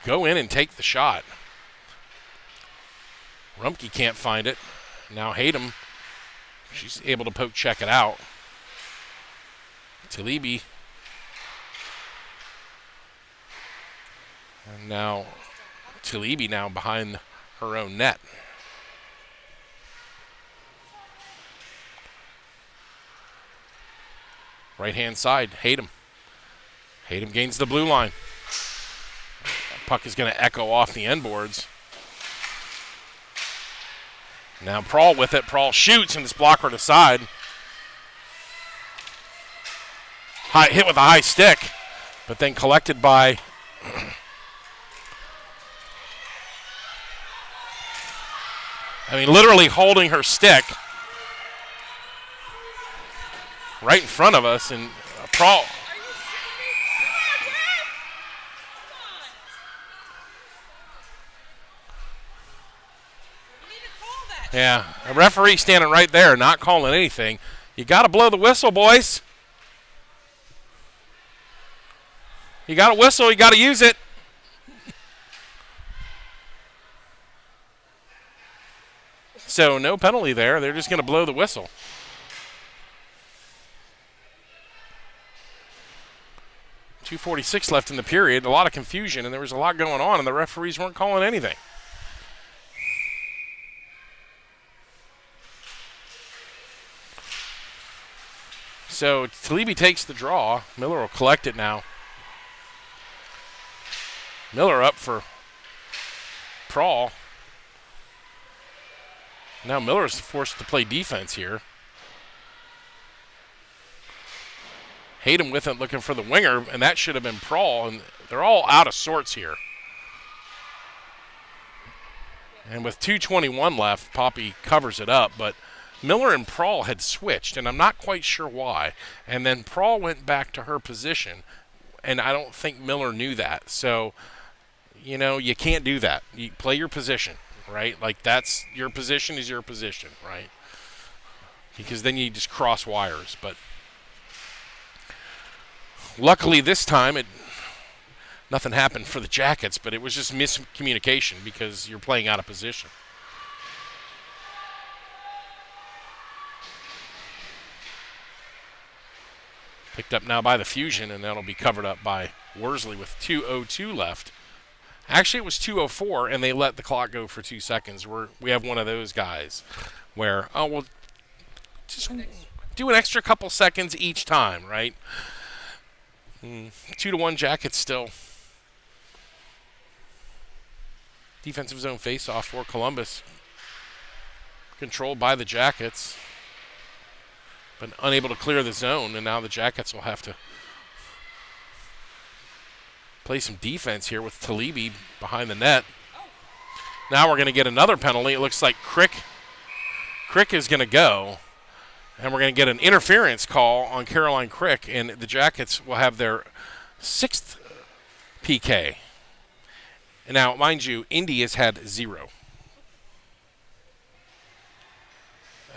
A: go in and take the shot. Rumpke can't find it. Now Hayden, she's able to poke check it out. Talibi. And now Talibi now behind her own net. Right-hand side, Hayden. Hayden gains the blue line. That puck is going to echo off the end boards. Now Prawl with it. Prawl shoots, and it's blocker to side. Hit with a high stick, but then collected by literally holding her stick right in front of us, and Prawl. Yeah, a referee standing right there, not calling anything. You got to blow the whistle, boys. You got a whistle, you got to use it. So no penalty there. They're just going to blow the whistle. .246 left in the period. A lot of confusion, and there was a lot going on, and the referees weren't calling anything. So Talibi takes the draw. Miller will collect it now. Miller up for Prawl. Now Miller's forced to play defense here. Hayden with it looking for the winger, and that should have been Prawl, and they're all out of sorts here. And with 2:21 left, Poppy covers it up, but Miller and Prawl had switched, and I'm not quite sure why. And then Prawl went back to her position, and I don't think Miller knew that. So, you know, you can't do that. You play your position, right? Like, that's your position is your position, right? Because then you just cross wires. But luckily this time, nothing happened for the Jackets, but it was just miscommunication because you're playing out of position. Picked up now by the Fusion, and that'll be covered up by Worsley with 2:02 left. Actually, it was 2:04, and they let the clock go for 2 seconds. We have one of those guys where, oh, we'll just do an extra couple seconds each time, right? 2-1 Jackets still. Defensive zone face-off for Columbus. Controlled by the Jackets, but unable to clear the zone, and now the Jackets will have to play some defense here with Talibi behind the net. Now we're going to get another penalty. It looks like Crick is going to go, and we're going to get an interference call on Caroline Crick, and the Jackets will have their 6th PK. And now, mind you, Indy has had 0.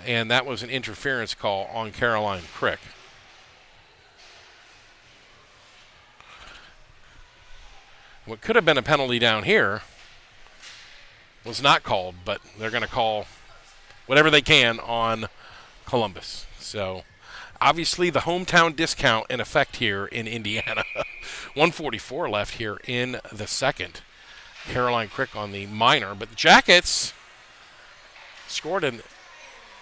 A: And that was an interference call on Caroline Crick. What could have been a penalty down here was not called, but they're going to call whatever they can on Columbus. So, obviously, the hometown discount in effect here in Indiana. 1:44 left here in the second. Caroline Crick on the minor, but the Jackets scored a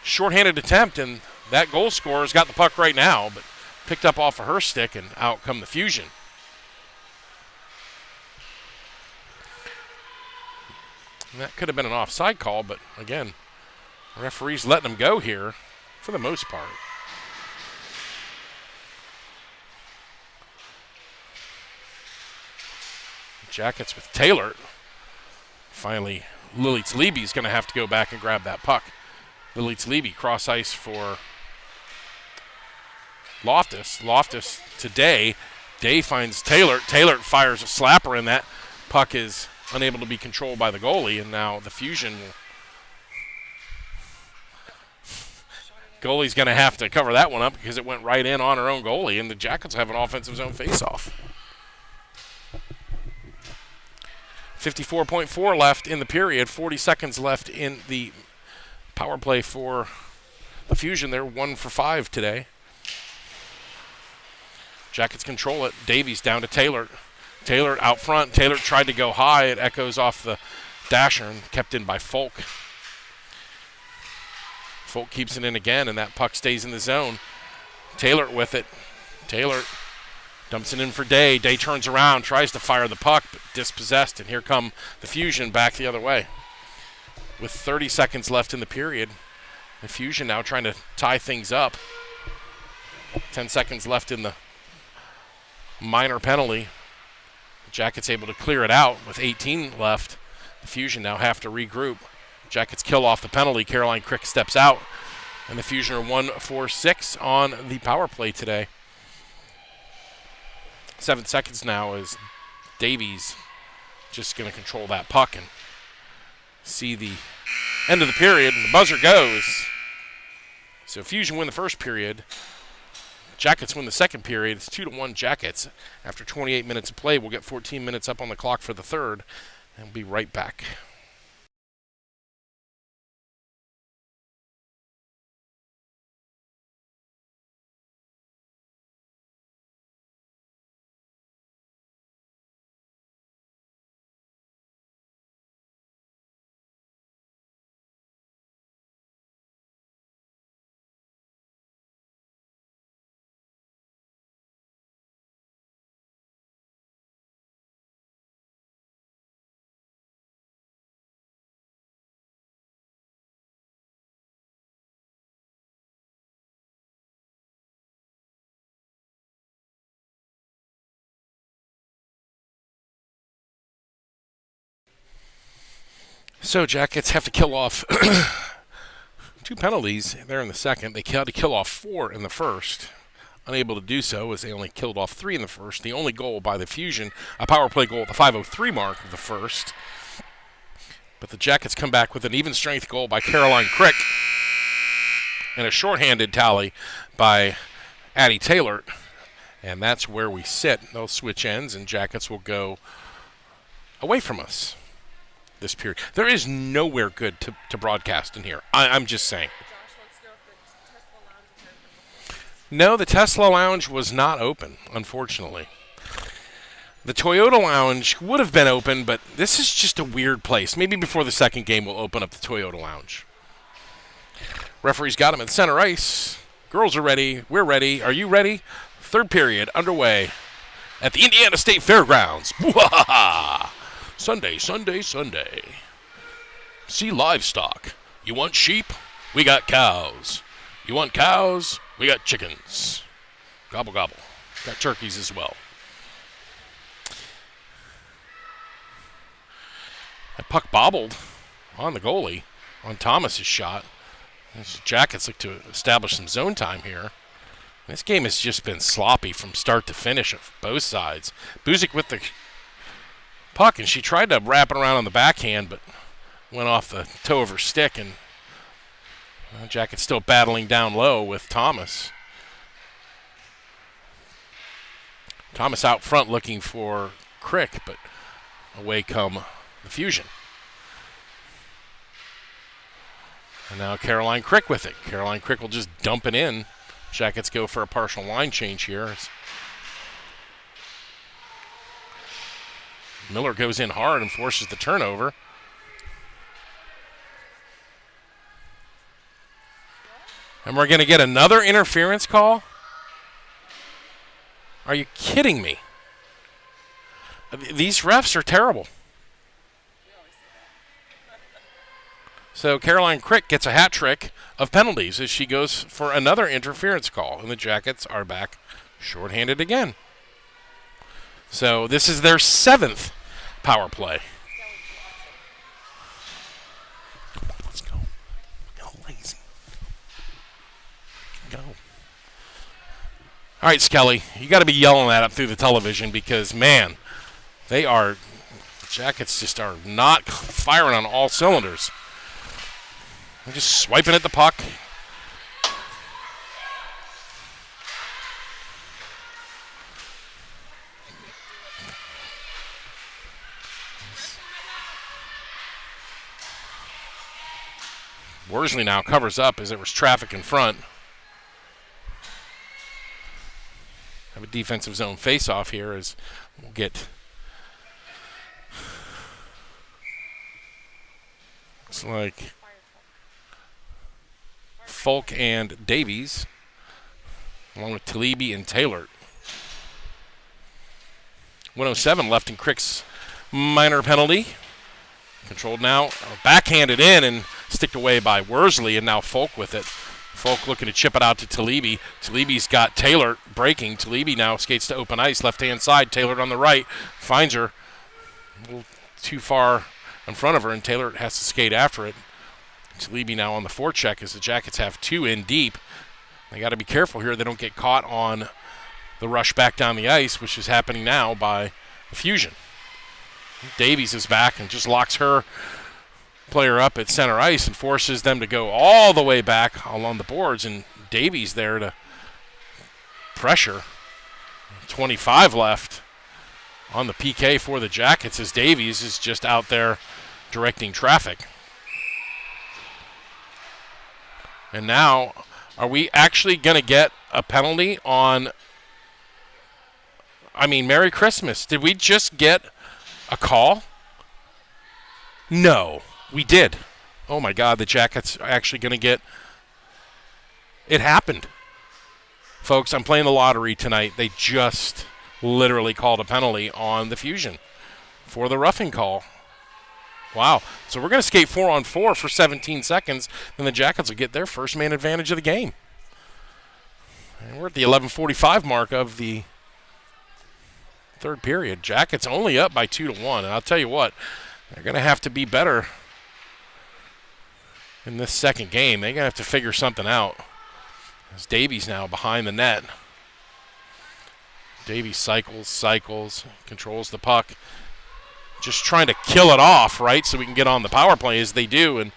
A: shorthanded attempt, and that goal scorer's got the puck right now, but picked up off of her stick, and out come the Fusion. And that could have been an offside call, but again, the referee's letting them go here for the most part. Jackets with Taylor. Finally, Lily Talibi's going to have to go back and grab that puck. Lily Talibi cross ice for Loftus. Loftus to Day. Day finds Taylor. Taylor fires a slapper, and that puck is unable to be controlled by the goalie, and now the Fusion goalie's going to have to cover that one up because it went right in on her own goalie, and the Jackets have an offensive zone faceoff. 54.4 left in the period, 40 seconds left in the power play for the Fusion. They're 1 for 5 today. Jackets control it. Davies down to Taylor. Taylor out front. Taylor tried to go high. It echoes off the dasher and kept in by Folk. Folk keeps it in again, and that puck stays in the zone. Taylor with it. Taylor dumps it in for Day. Day turns around, tries to fire the puck, but dispossessed, and here come the Fusion back the other way. With 30 seconds left in the period, the Fusion now trying to tie things up. 10 seconds left in the minor penalty. The Jackets able to clear it out with 18 left. The Fusion now have to regroup. Jackets kill off the penalty. Caroline Crick steps out, and the Fusion are 1 for 6 on the power play today. 7 seconds now as Davies just going to control that puck and see the end of the period, and the buzzer goes. So Fusion win the first period. Jackets win the second period. It's 2-1 Jackets. After 28 minutes of play, we'll get 14 minutes up on the clock for the third, and we'll be right back. So Jackets have to kill off 2 penalties there in the second. They had to kill off 4 in the first. Unable to do so as they only killed off 3 in the first. The only goal by the Fusion, a power play goal at the 5:03 mark of the first. But the Jackets come back with an even strength goal by Caroline Crick and a shorthanded tally by Addie Taylor. And that's where we sit. They'll switch ends, and Jackets will go away from us this period. There is nowhere good to broadcast in here. I'm just saying. No, the Tesla Lounge was not open, unfortunately. The Toyota Lounge would have been open, but this is just a weird place. Maybe before the second game we'll open up the Toyota Lounge. Referee's got him at center ice. Girls are ready. We're ready. Are you ready? Third period underway at the Indiana State Fairgrounds. Sunday, Sunday, Sunday. See livestock. You want sheep? We got cows. You want cows? We got chickens. Gobble, gobble. Got turkeys as well. That puck bobbled on the goalie on Thomas's shot. These Jackets look to establish some zone time here. This game has just been sloppy from start to finish of both sides. Buzik with the puck, and she tried to wrap it around on the backhand, but went off the toe of her stick, and Jackets still battling down low with Thomas. Thomas out front looking for Crick, but away come the Fusion. And now Caroline Crick with it. Caroline Crick will just dump it in. Jackets go for a partial line change here. Miller goes in hard and forces the turnover. And we're going to get another interference call? Are you kidding me? These refs are terrible. So Caroline Crick gets a hat trick of penalties as she goes for another interference call, and the Jackets are back shorthanded again. So this is their 7th power play. Let's go. Go lazy. Go. All right, Skelly, you got to be yelling that up through the television because, man, the Jackets just are not firing on all cylinders. They're just swiping at the puck. Worsley now covers up as there was traffic in front. Have a defensive zone face-off here as we'll get... Looks like Folk and Davies, along with Talibi and Taylor. 1:07 left in Crick's minor penalty. Controlled now, backhanded in and sticked away by Worsley, and now Folk with it. Folk looking to chip it out to Talibi. Talibi's got Taylor breaking. Talibi now skates to open ice, left-hand side. Taylor on the right, finds her a little too far in front of her, and Taylor has to skate after it. Talibi now on the forecheck as the Jackets have 2 in deep. They got to be careful here they don't get caught on the rush back down the ice, which is happening now by the Fusion. Davies is back and just locks her player up at center ice and forces them to go all the way back along the boards, and Davies there to pressure. 25 left on the PK for the Jackets as Davies is just out there directing traffic. And now, are we actually going to get a penalty on... I mean, Merry Christmas. Did we just get a call? No, we did. Oh, my God, the Jackets are actually going to get... It happened. Folks, I'm playing the lottery tonight. They just literally called a penalty on the Fusion for the roughing call. Wow. So we're going to skate 4-on-4 for 17 seconds, then the Jackets will get their first man advantage of the game. And we're at the 11:45 mark of the third period. Jackets only up by 2-1, and I'll tell you what, they're going to have to be better in this second game. They're going to have to figure something out. As Davies now behind the net. Davies cycles, controls the puck. Just trying to kill it off, right, so we can get on the power play as they do. And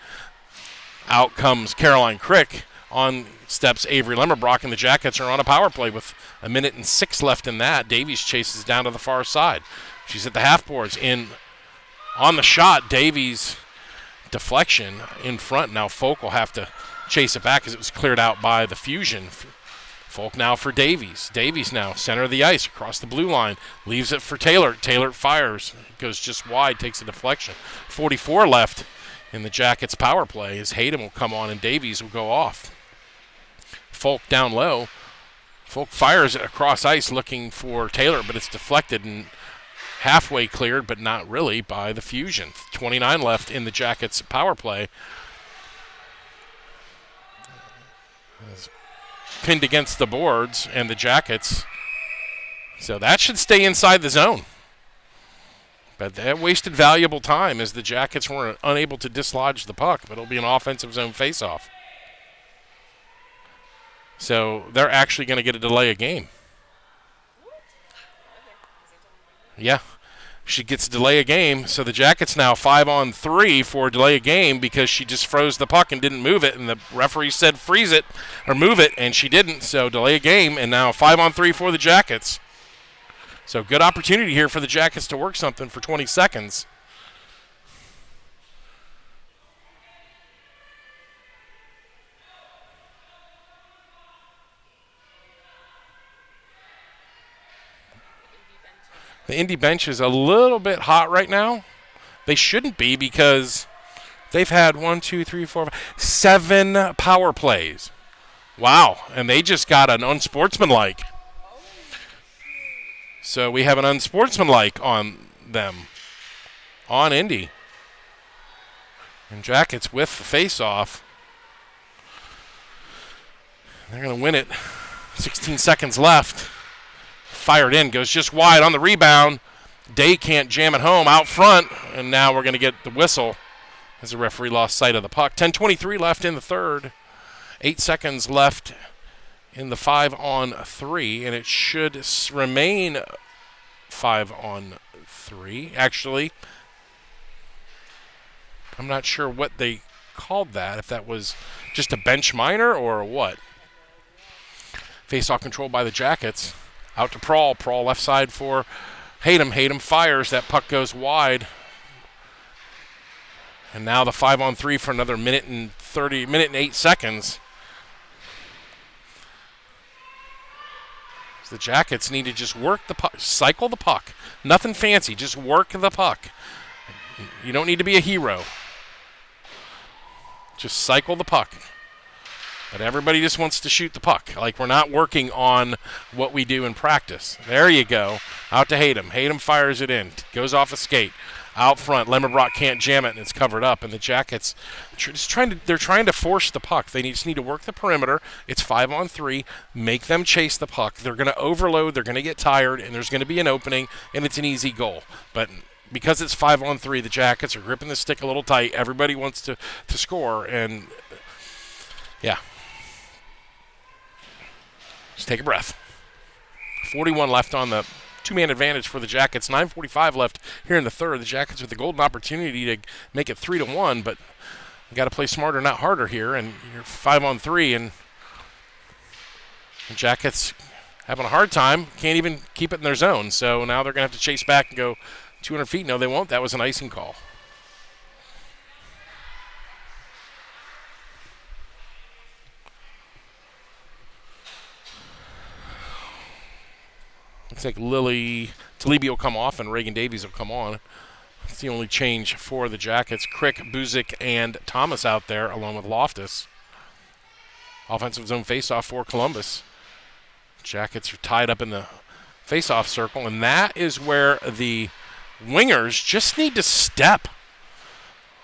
A: out comes Caroline Crick. On steps Avery Lemmerbrock, and the Jackets are on a power play with 1:06 left in that. Davies chases down to the far side. She's at the half boards. In on the shot, Davies deflection in front. Now Folk will have to chase it back as it was cleared out by the Fusion. Folk now for Davies. Davies now center of the ice across the blue line. Leaves it for Taylor. Taylor fires. Goes just wide, takes a deflection. 44 left in the Jackets power play as Hayden will come on and Davies will go off. Folk down low. Folk fires it across ice looking for Taylor, but it's deflected and halfway cleared, but not really, by the Fusion. 29 left in the Jackets power play. Pinned against the boards and the Jackets. So that should stay inside the zone. But that wasted valuable time as the Jackets were unable to dislodge the puck, but it'll be an offensive zone faceoff. So they're actually going to get a delay of game. Yeah, she gets a delay of game. So the Jackets now 5-on-3 for a delay of game because she just froze the puck and didn't move it. And the referee said freeze it or move it, and she didn't. So delay of game, and now 5-on-3 for the Jackets. So good opportunity here for the Jackets to work something for 20 seconds. The Indy bench is a little bit hot right now. They shouldn't be because they've had 7 power plays. Wow, and they just got an unsportsmanlike. So we have an unsportsmanlike on them, on Indy. And Jackets with the face-off. They're going to win it. 16 seconds left. Fired in, goes just wide on the rebound. Day can't jam it home out front, and now we're going to get the whistle as the referee lost sight of the puck. 10:23 left in the third. 8 seconds left in the 5-on-3, and it should remain 5-on-3. Actually, I'm not sure what they called that, if that was just a bench minor or what. Face-off controlled by the Jackets. Out to Prawl. Prawl left side for Hayden. Hayden fires. That puck goes wide. And now the 5-on-3 for another minute and 8 seconds. So the Jackets need to just work the puck, cycle the puck. Nothing fancy, just work the puck. You don't need to be a hero. Just cycle the puck. But everybody just wants to shoot the puck. Like we're not working on what we do in practice. There you go. Out to Hayden. Hayden fires it in. Goes off a skate. Out front. Lemmerbrock can't jam it, and it's covered up. And the Jackets they're trying to force the puck. They just need to work the perimeter. It's 5-on-3. Make them chase the puck. They're going to overload. They're going to get tired, and there's going to be an opening, and it's an easy goal. But because it's 5-on-3, the Jackets are gripping the stick a little tight. Everybody wants to score, and yeah. Just take a breath. 41 left on the two-man advantage for the Jackets. 9:45 left here in the third. The Jackets with the golden opportunity to make it 3-1, but you got to play smarter, not harder here. And you're 5-on-3, and the Jackets having a hard time. Can't even keep it in their zone. So now they're going to have to chase back and go 200 feet. No, they won't. That was an icing call. Looks like Lily Talibi will come off and Reagan Davies will come on. That's the only change for the Jackets. Crick, Buzik, and Thomas out there along with Loftus. Offensive zone faceoff for Columbus. Jackets are tied up in the faceoff circle, and that is where the wingers just need to step.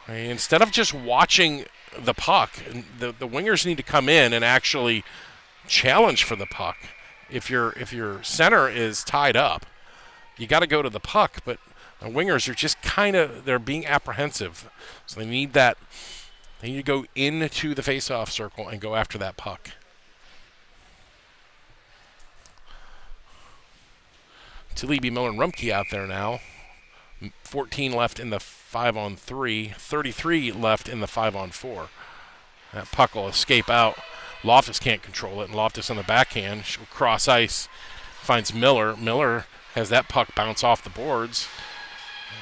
A: I mean, instead of just watching the puck, the wingers need to come in and actually challenge for the puck. If your center is tied up, you got to go to the puck, but the wingers are just they're being apprehensive. So they need that They need to go into the face-off circle and go after that puck. Talibi, Miller, and Rumke out there now. 14 left in the 5-on-3. 33 left in the 5-on-4. That puck will escape out. Loftus can't control it, and Loftus on the backhand. Cross ice finds Miller. Miller has that puck bounce off the boards.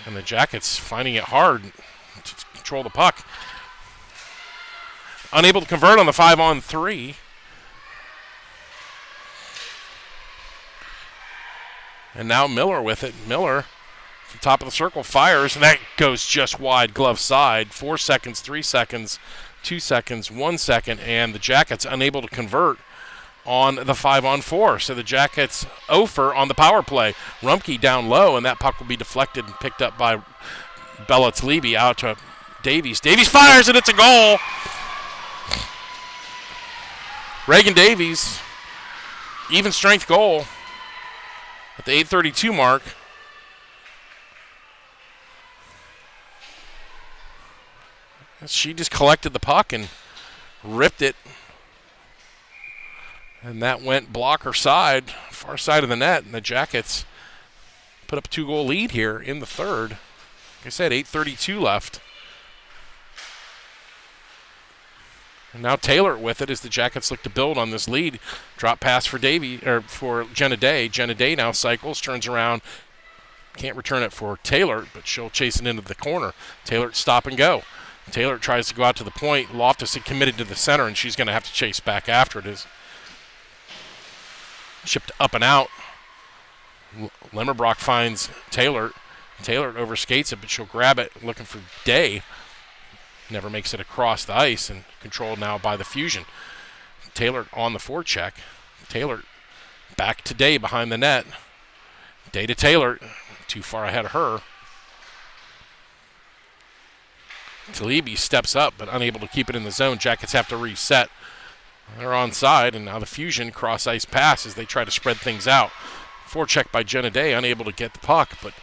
A: And the Jackets finding it hard to control the puck. Unable to convert on the 5-on-3. And now Miller with it. Miller from top of the circle fires, and that goes just wide glove side. 4 seconds, 3 seconds, 2 seconds, 1 second, and the Jackets unable to convert on the 5-on-4. So the Jackets over on the power play. Rumke down low, and that puck will be deflected and picked up by Bella Talibi out to Davies. Davies fires, and it's a goal. Reagan Davies, even strength goal at the 8:32 mark. She just collected the puck and ripped it. And that went blocker side, far side of the net, and the Jackets put up a 2-goal lead here in the third. Like I said, 8:32 left. And now Taylor with it as the Jackets look to build on this lead. Drop pass for for Jenna Day. Jenna Day now cycles, turns around. Can't return it for Taylor, but she'll chase it into the corner. Taylor stop and go. Taylor tries to go out to the point. Loftus had committed to the center, and she's going to have to chase back after it. Is chipped up and out. Lemmerbrock finds Taylor. Taylor overskates it, but she'll grab it, looking for Day. Never makes it across the ice, and controlled now by the Fusion. Taylor on the forecheck. Taylor back to Day behind the net. Day to Taylor, too far ahead of her. Talibi steps up, but unable to keep it in the zone. Jackets have to reset. They're onside, and now the Fusion cross-ice pass as they try to spread things out. Forecheck by Jenna Day, unable to get the puck, but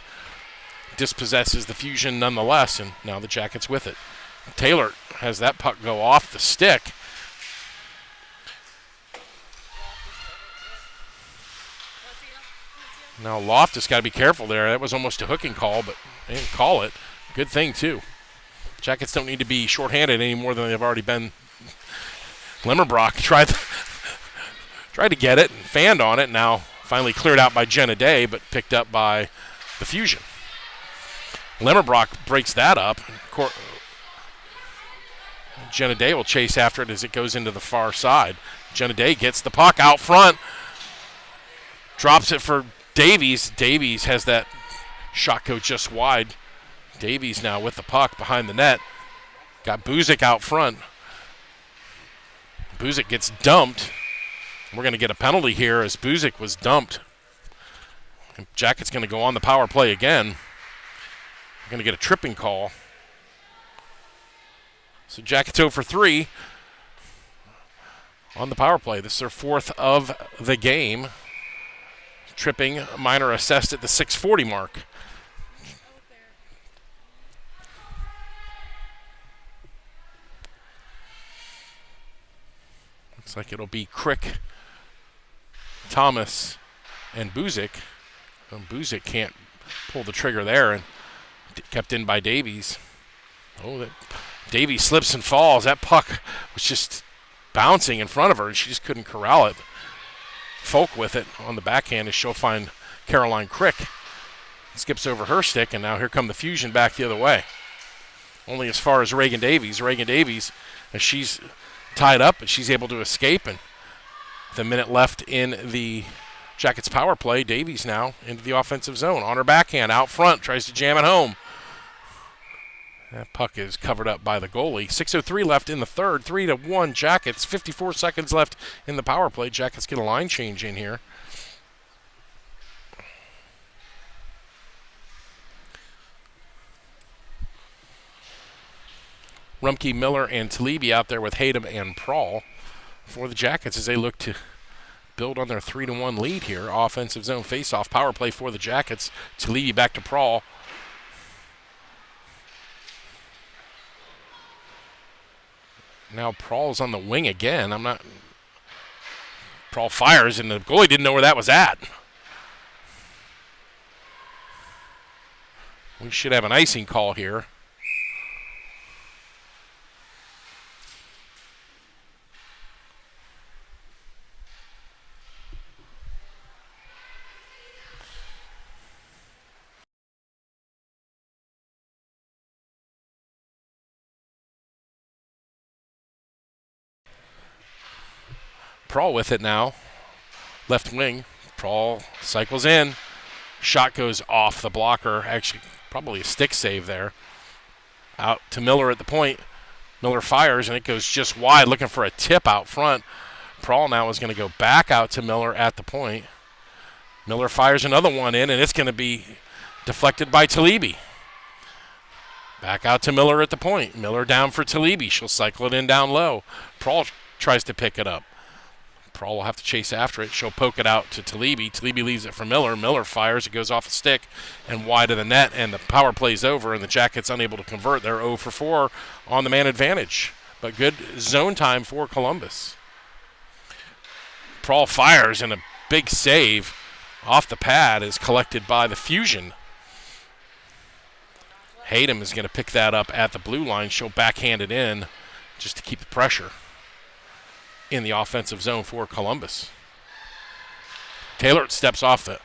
A: dispossesses the Fusion nonetheless, and now the Jackets with it. Taylor has that puck go off the stick. Now Loftus got to be careful there. That was almost a hooking call, but they didn't call it. Good thing, too. Jackets don't need to be shorthanded any more than they've already been. Lemmerbrock tried to get it and fanned on it. Now finally cleared out by Jenna Day, but picked up by the Fusion. Lemmerbrock breaks that up. Jenna Day will chase after it as it goes into the far side. Jenna Day gets the puck out front. Drops it for Davies. Davies has that shot go just wide. Davies now with the puck behind the net. Got Buzik out front. Buzik gets dumped. We're going to get a penalty here as Buzik was dumped. And Jacket's going to go on the power play again. We're going to get a tripping call. So Jackets 0 for 3 on the power play. This is their fourth of the game. Tripping, minor assessed at the 6:40 mark. Looks like it'll be Crick, Thomas, and Buzik. Buzik can't pull the trigger there, and kept in by Davies. Oh, Davies slips and falls. That puck was just bouncing in front of her, and she just couldn't corral it. Folk with it on the backhand as she'll find Caroline Crick. Skips over her stick, and now here come the Fusion back the other way. Only as far as Reagan Davies. Reagan Davies, as she's tied up, but she's able to escape, and with a minute left in the Jackets power play, Davies now into the offensive zone. On her backhand, out front, tries to jam it home. That puck is covered up by the goalie. 6:03 left in the third, 3-1 Jackets. 54 seconds left in the power play. Jackets get a line change in here. Rumke, Miller, and Talibi out there with Hayden and Prawl for the Jackets as they look to build on their 3-1 lead here. Offensive zone face-off power play for the Jackets. Talibi back to Prawl. Now Prahl's on the wing again. Prahl fires, and the goalie didn't know where that was at. We should have an icing call here. Prahl with it now. Left wing. Prahl cycles in. Shot goes off the blocker. Actually, probably a stick save there. Out to Miller at the point. Miller fires, and it goes just wide, looking for a tip out front. Prahl now is going to go back out to Miller at the point. Miller fires another one in, and it's going to be deflected by Talibi. Back out to Miller at the point. Miller down for Talibi. She'll cycle it in down low. Prahl tries to pick it up. Prahl will have to chase after it. She'll poke it out to Talibi. Talibi leaves it for Miller. Miller fires. It goes off the stick and wide of the net, and the power play's over, and the Jackets unable to convert. They're 0 for 4 on the man advantage, but good zone time for Columbus. Prahl fires, and a big save off the pad is collected by the Fusion. Hayden is going to pick that up at the blue line. She'll backhand it in just to keep the pressure in the offensive zone for Columbus. Taylor steps off the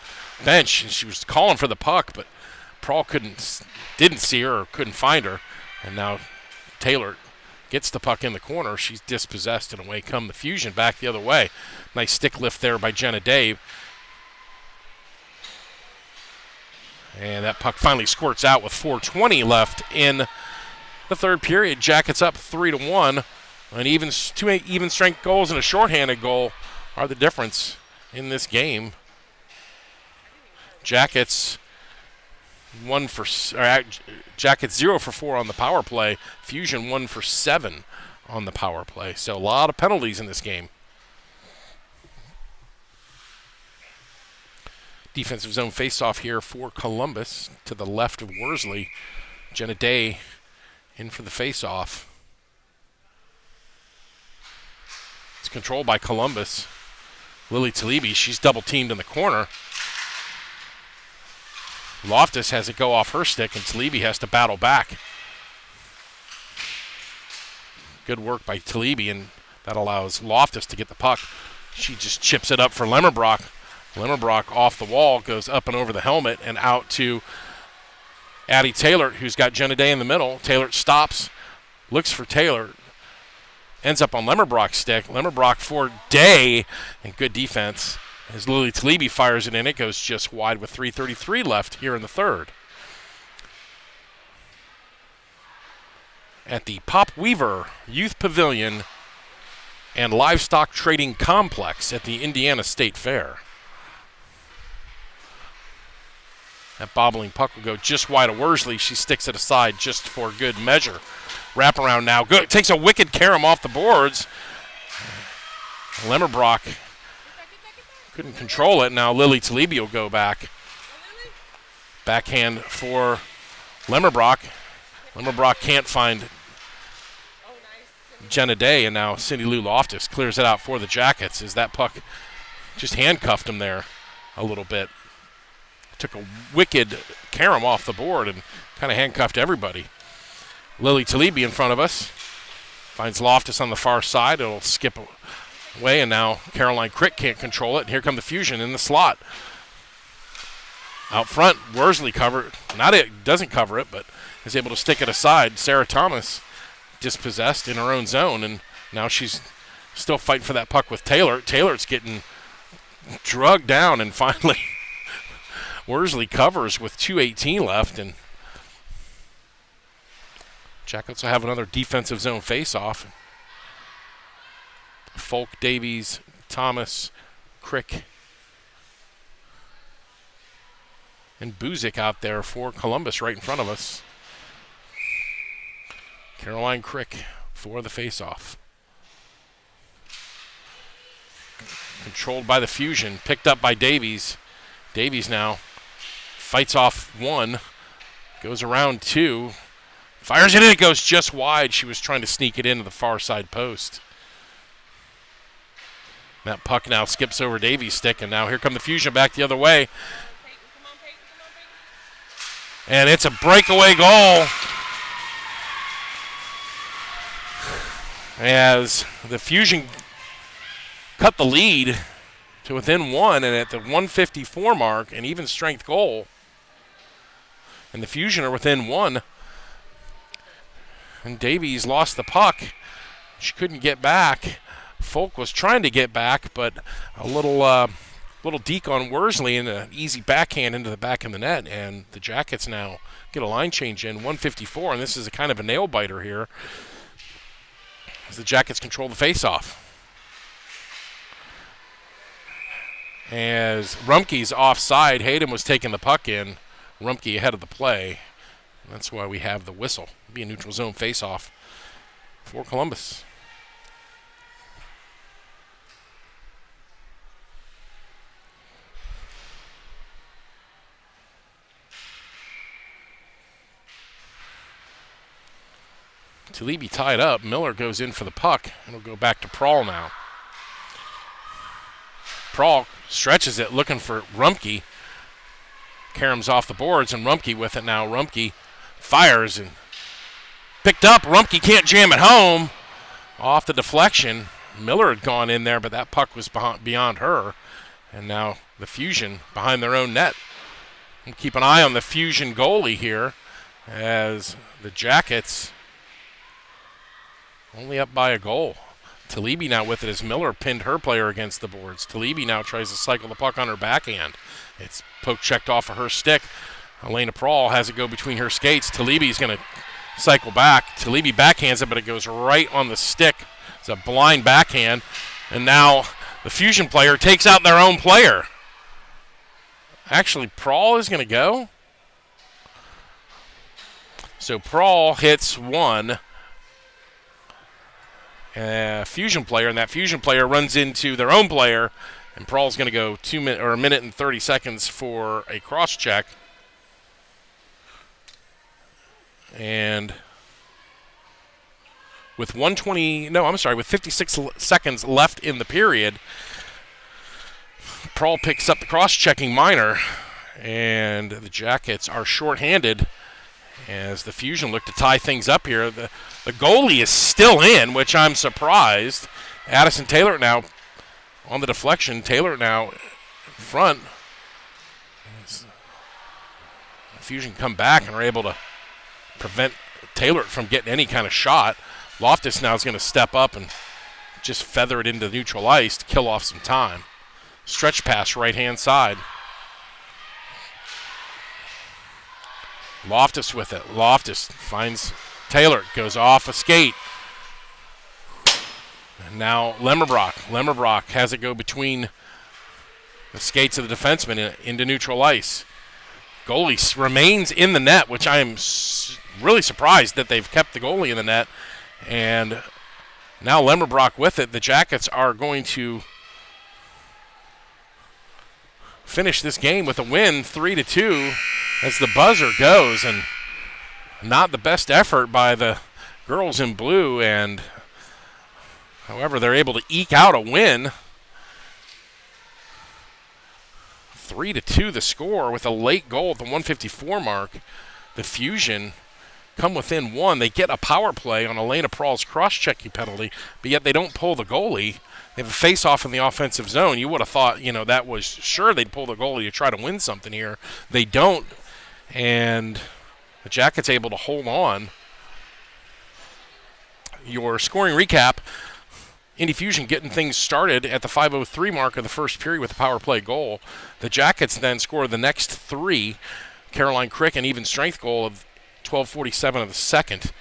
A: bench, and she was calling for the puck, but Prahl didn't see her or couldn't find her, and now Taylor gets the puck in the corner. She's dispossessed, and away come the Fusion back the other way. Nice stick lift there by Jenna Dave. And that puck finally squirts out with 4:20 left in the third period. Jackets up 3-1. And two even strength goals and a shorthanded goal are the difference in this game. Jackets 0 for 4 on the power play. Fusion 1 for 7 on the power play. So a lot of penalties in this game. Defensive zone faceoff here for Columbus to the left of Worsley. Jenna Day in for the faceoff. It's controlled by Columbus. Lily Talibi, she's double teamed in the corner. Loftus has it go off her stick, and Talibi has to battle back. Good work by Talibi, and that allows Loftus to get the puck. She just chips it up for Lemmerbrock. Lemmerbrock off the wall, goes up and over the helmet and out to Addie Taylor, who's got Jenna Day in the middle. Taylor stops, looks for Taylor, ends up on Lemmerbrock's stick. Lemmerbrock for Day, and good defense as Lily Talibi fires it in. It goes just wide with 3:33 left here in the third. At the Pop Weaver Youth Pavilion and Livestock Trading Complex at the Indiana State Fair. That bobbling puck will go just wide of Worsley. She sticks it aside just for good measure. Wraparound now. Good. Takes a wicked carom off the boards. Lemmerbrock couldn't control it. Now Lily Talibi will go back. Backhand for Lemmerbrock. Lemmerbrock can't find Jenna Day, and now Cindy Lou Loftus clears it out for the Jackets as that puck just handcuffed him there a little bit. Took a wicked carom off the board and kind of handcuffed everybody. Lily Talibi in front of us. Finds Loftus on the far side. It'll skip away, and now Caroline Crick can't control it. And here come the Fusion in the slot. Out front, Worsley doesn't cover it, but is able to stick it aside. Sarah Thomas dispossessed in her own zone, and now she's still fighting for that puck with Taylor. Taylor's getting drugged down, and finally Worsley covers with 2:18 left, and Jackets will have another defensive zone face-off. Folk, Davies, Thomas, Crick, and Buzik out there for Columbus right in front of us. Caroline Crick for the face-off. Controlled by the Fusion, picked up by Davies. Davies now fights off one, goes around two, Fires it in. It goes just wide. She was trying to sneak it into the far side post. That puck now skips over Davies' stick, and now here come the Fusion back the other way. And it's a breakaway goal as the Fusion cut the lead to within one, and at the 154 mark, an even strength goal. And the Fusion are within one. And Davies lost the puck. She couldn't get back. Folk was trying to get back, but a little deke on Worsley and an easy backhand into the back of the net. And the Jackets now get a line change in 154, and this is a kind of a nail biter here as the Jackets control the faceoff. As Rumpke's offside, Hayden was taking the puck in. Rumpke ahead of the play. That's why we have the whistle. It'll be a neutral zone face-off for Columbus. Talibi tied up. Miller goes in for the puck. It'll go back to Prahl now. Prahl stretches it, looking for Rumpke. Karam's off the boards, and Rumpke with it now. Rumpke fires and picked up. Rumpke can't jam it home. Off the deflection. Miller had gone in there, but that puck was beyond her. And now the Fusion behind their own net. We'll keep an eye on the Fusion goalie here as the Jackets only up by a goal. Talibi now with it as Miller pinned her player against the boards. Talibi now tries to cycle the puck on her backhand. It's poke checked off of her stick. Elena Prahl has it go between her skates. Talibi's going to cycle back. Talibi backhands it, but it goes right on the stick. It's a blind backhand. And now the Fusion player takes out their own player. Actually, Prahl is going to go. So Prahl hits one. Fusion player, and that Fusion player runs into their own player, and Prahl's going to go a minute and 30 seconds for a cross check. And with 56 seconds left in the period, Prahl picks up the cross-checking minor, and the Jackets are shorthanded as the Fusion look to tie things up here. The goalie is still in, which I'm surprised. Addison Taylor now on the deflection. Taylor now in front. The Fusion come back and are able to prevent Taylor from getting any kind of shot. Loftus now is going to step up and just feather it into neutral ice to kill off some time. Stretch pass right-hand side. Loftus with it. Loftus finds Taylor. Goes off a skate. And now Lemmerbrock. Lemmerbrock has it go between the skates of the defenseman into neutral ice. Goalie remains in the net, which I am really surprised that they've kept the goalie in the net. And now Lemmerbrock with it. The Jackets are going to finish this game with a win, 3-2, as the buzzer goes. And not the best effort by the girls in blue, and however they're able to eke out a win. 3-2 the score with a late goal at the 154 mark. The Fusion come within one. They get a power play on Elena Prahl's cross-checking penalty, but yet they don't pull the goalie. They have a face-off in the offensive zone. You would have thought, that was sure they'd pull the goalie to try to win something here. They don't, and the Jackets able to hold on. Your scoring recap, Indy Fusion getting things started at the 5:03 mark of the first period with a power play goal. The Jackets then score the next three. Caroline Crick, an even strength goal of 12:47 of the second.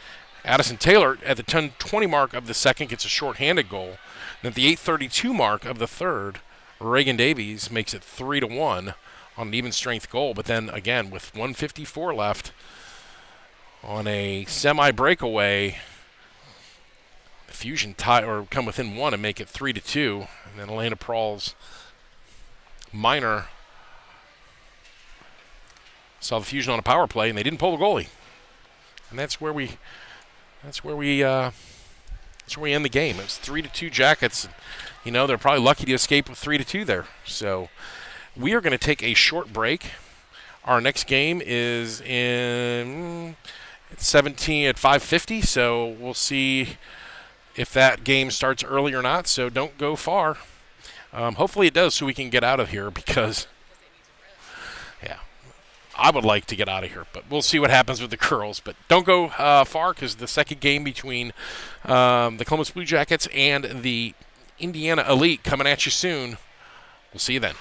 A: Addison Taylor at the 10:20 mark of the second gets a shorthanded goal. And at the 8:32 mark of the third, Reagan Davies makes it 3-1 on an even strength goal. But then again, with 1:54 left on a semi-breakaway, the Fusion come within one and make it 3-2. And then Elena Prahl's minor saw the Fusion on a power play, and they didn't pull the goalie. and that's where we end the game. It's 3-2 Jackets. You know, they're probably lucky to escape with 3-2 there. So we are going to take a short break. Our next game is in 17 at 5:50, so we'll see if that game starts early or not. So don't go far. Hopefully it does, so we can get out of here because, yeah, I would like to get out of here, but we'll see what happens with the girls. But don't go far because the second game between the Columbus Blue Jackets and the Indiana Elite coming at you soon. We'll see you then.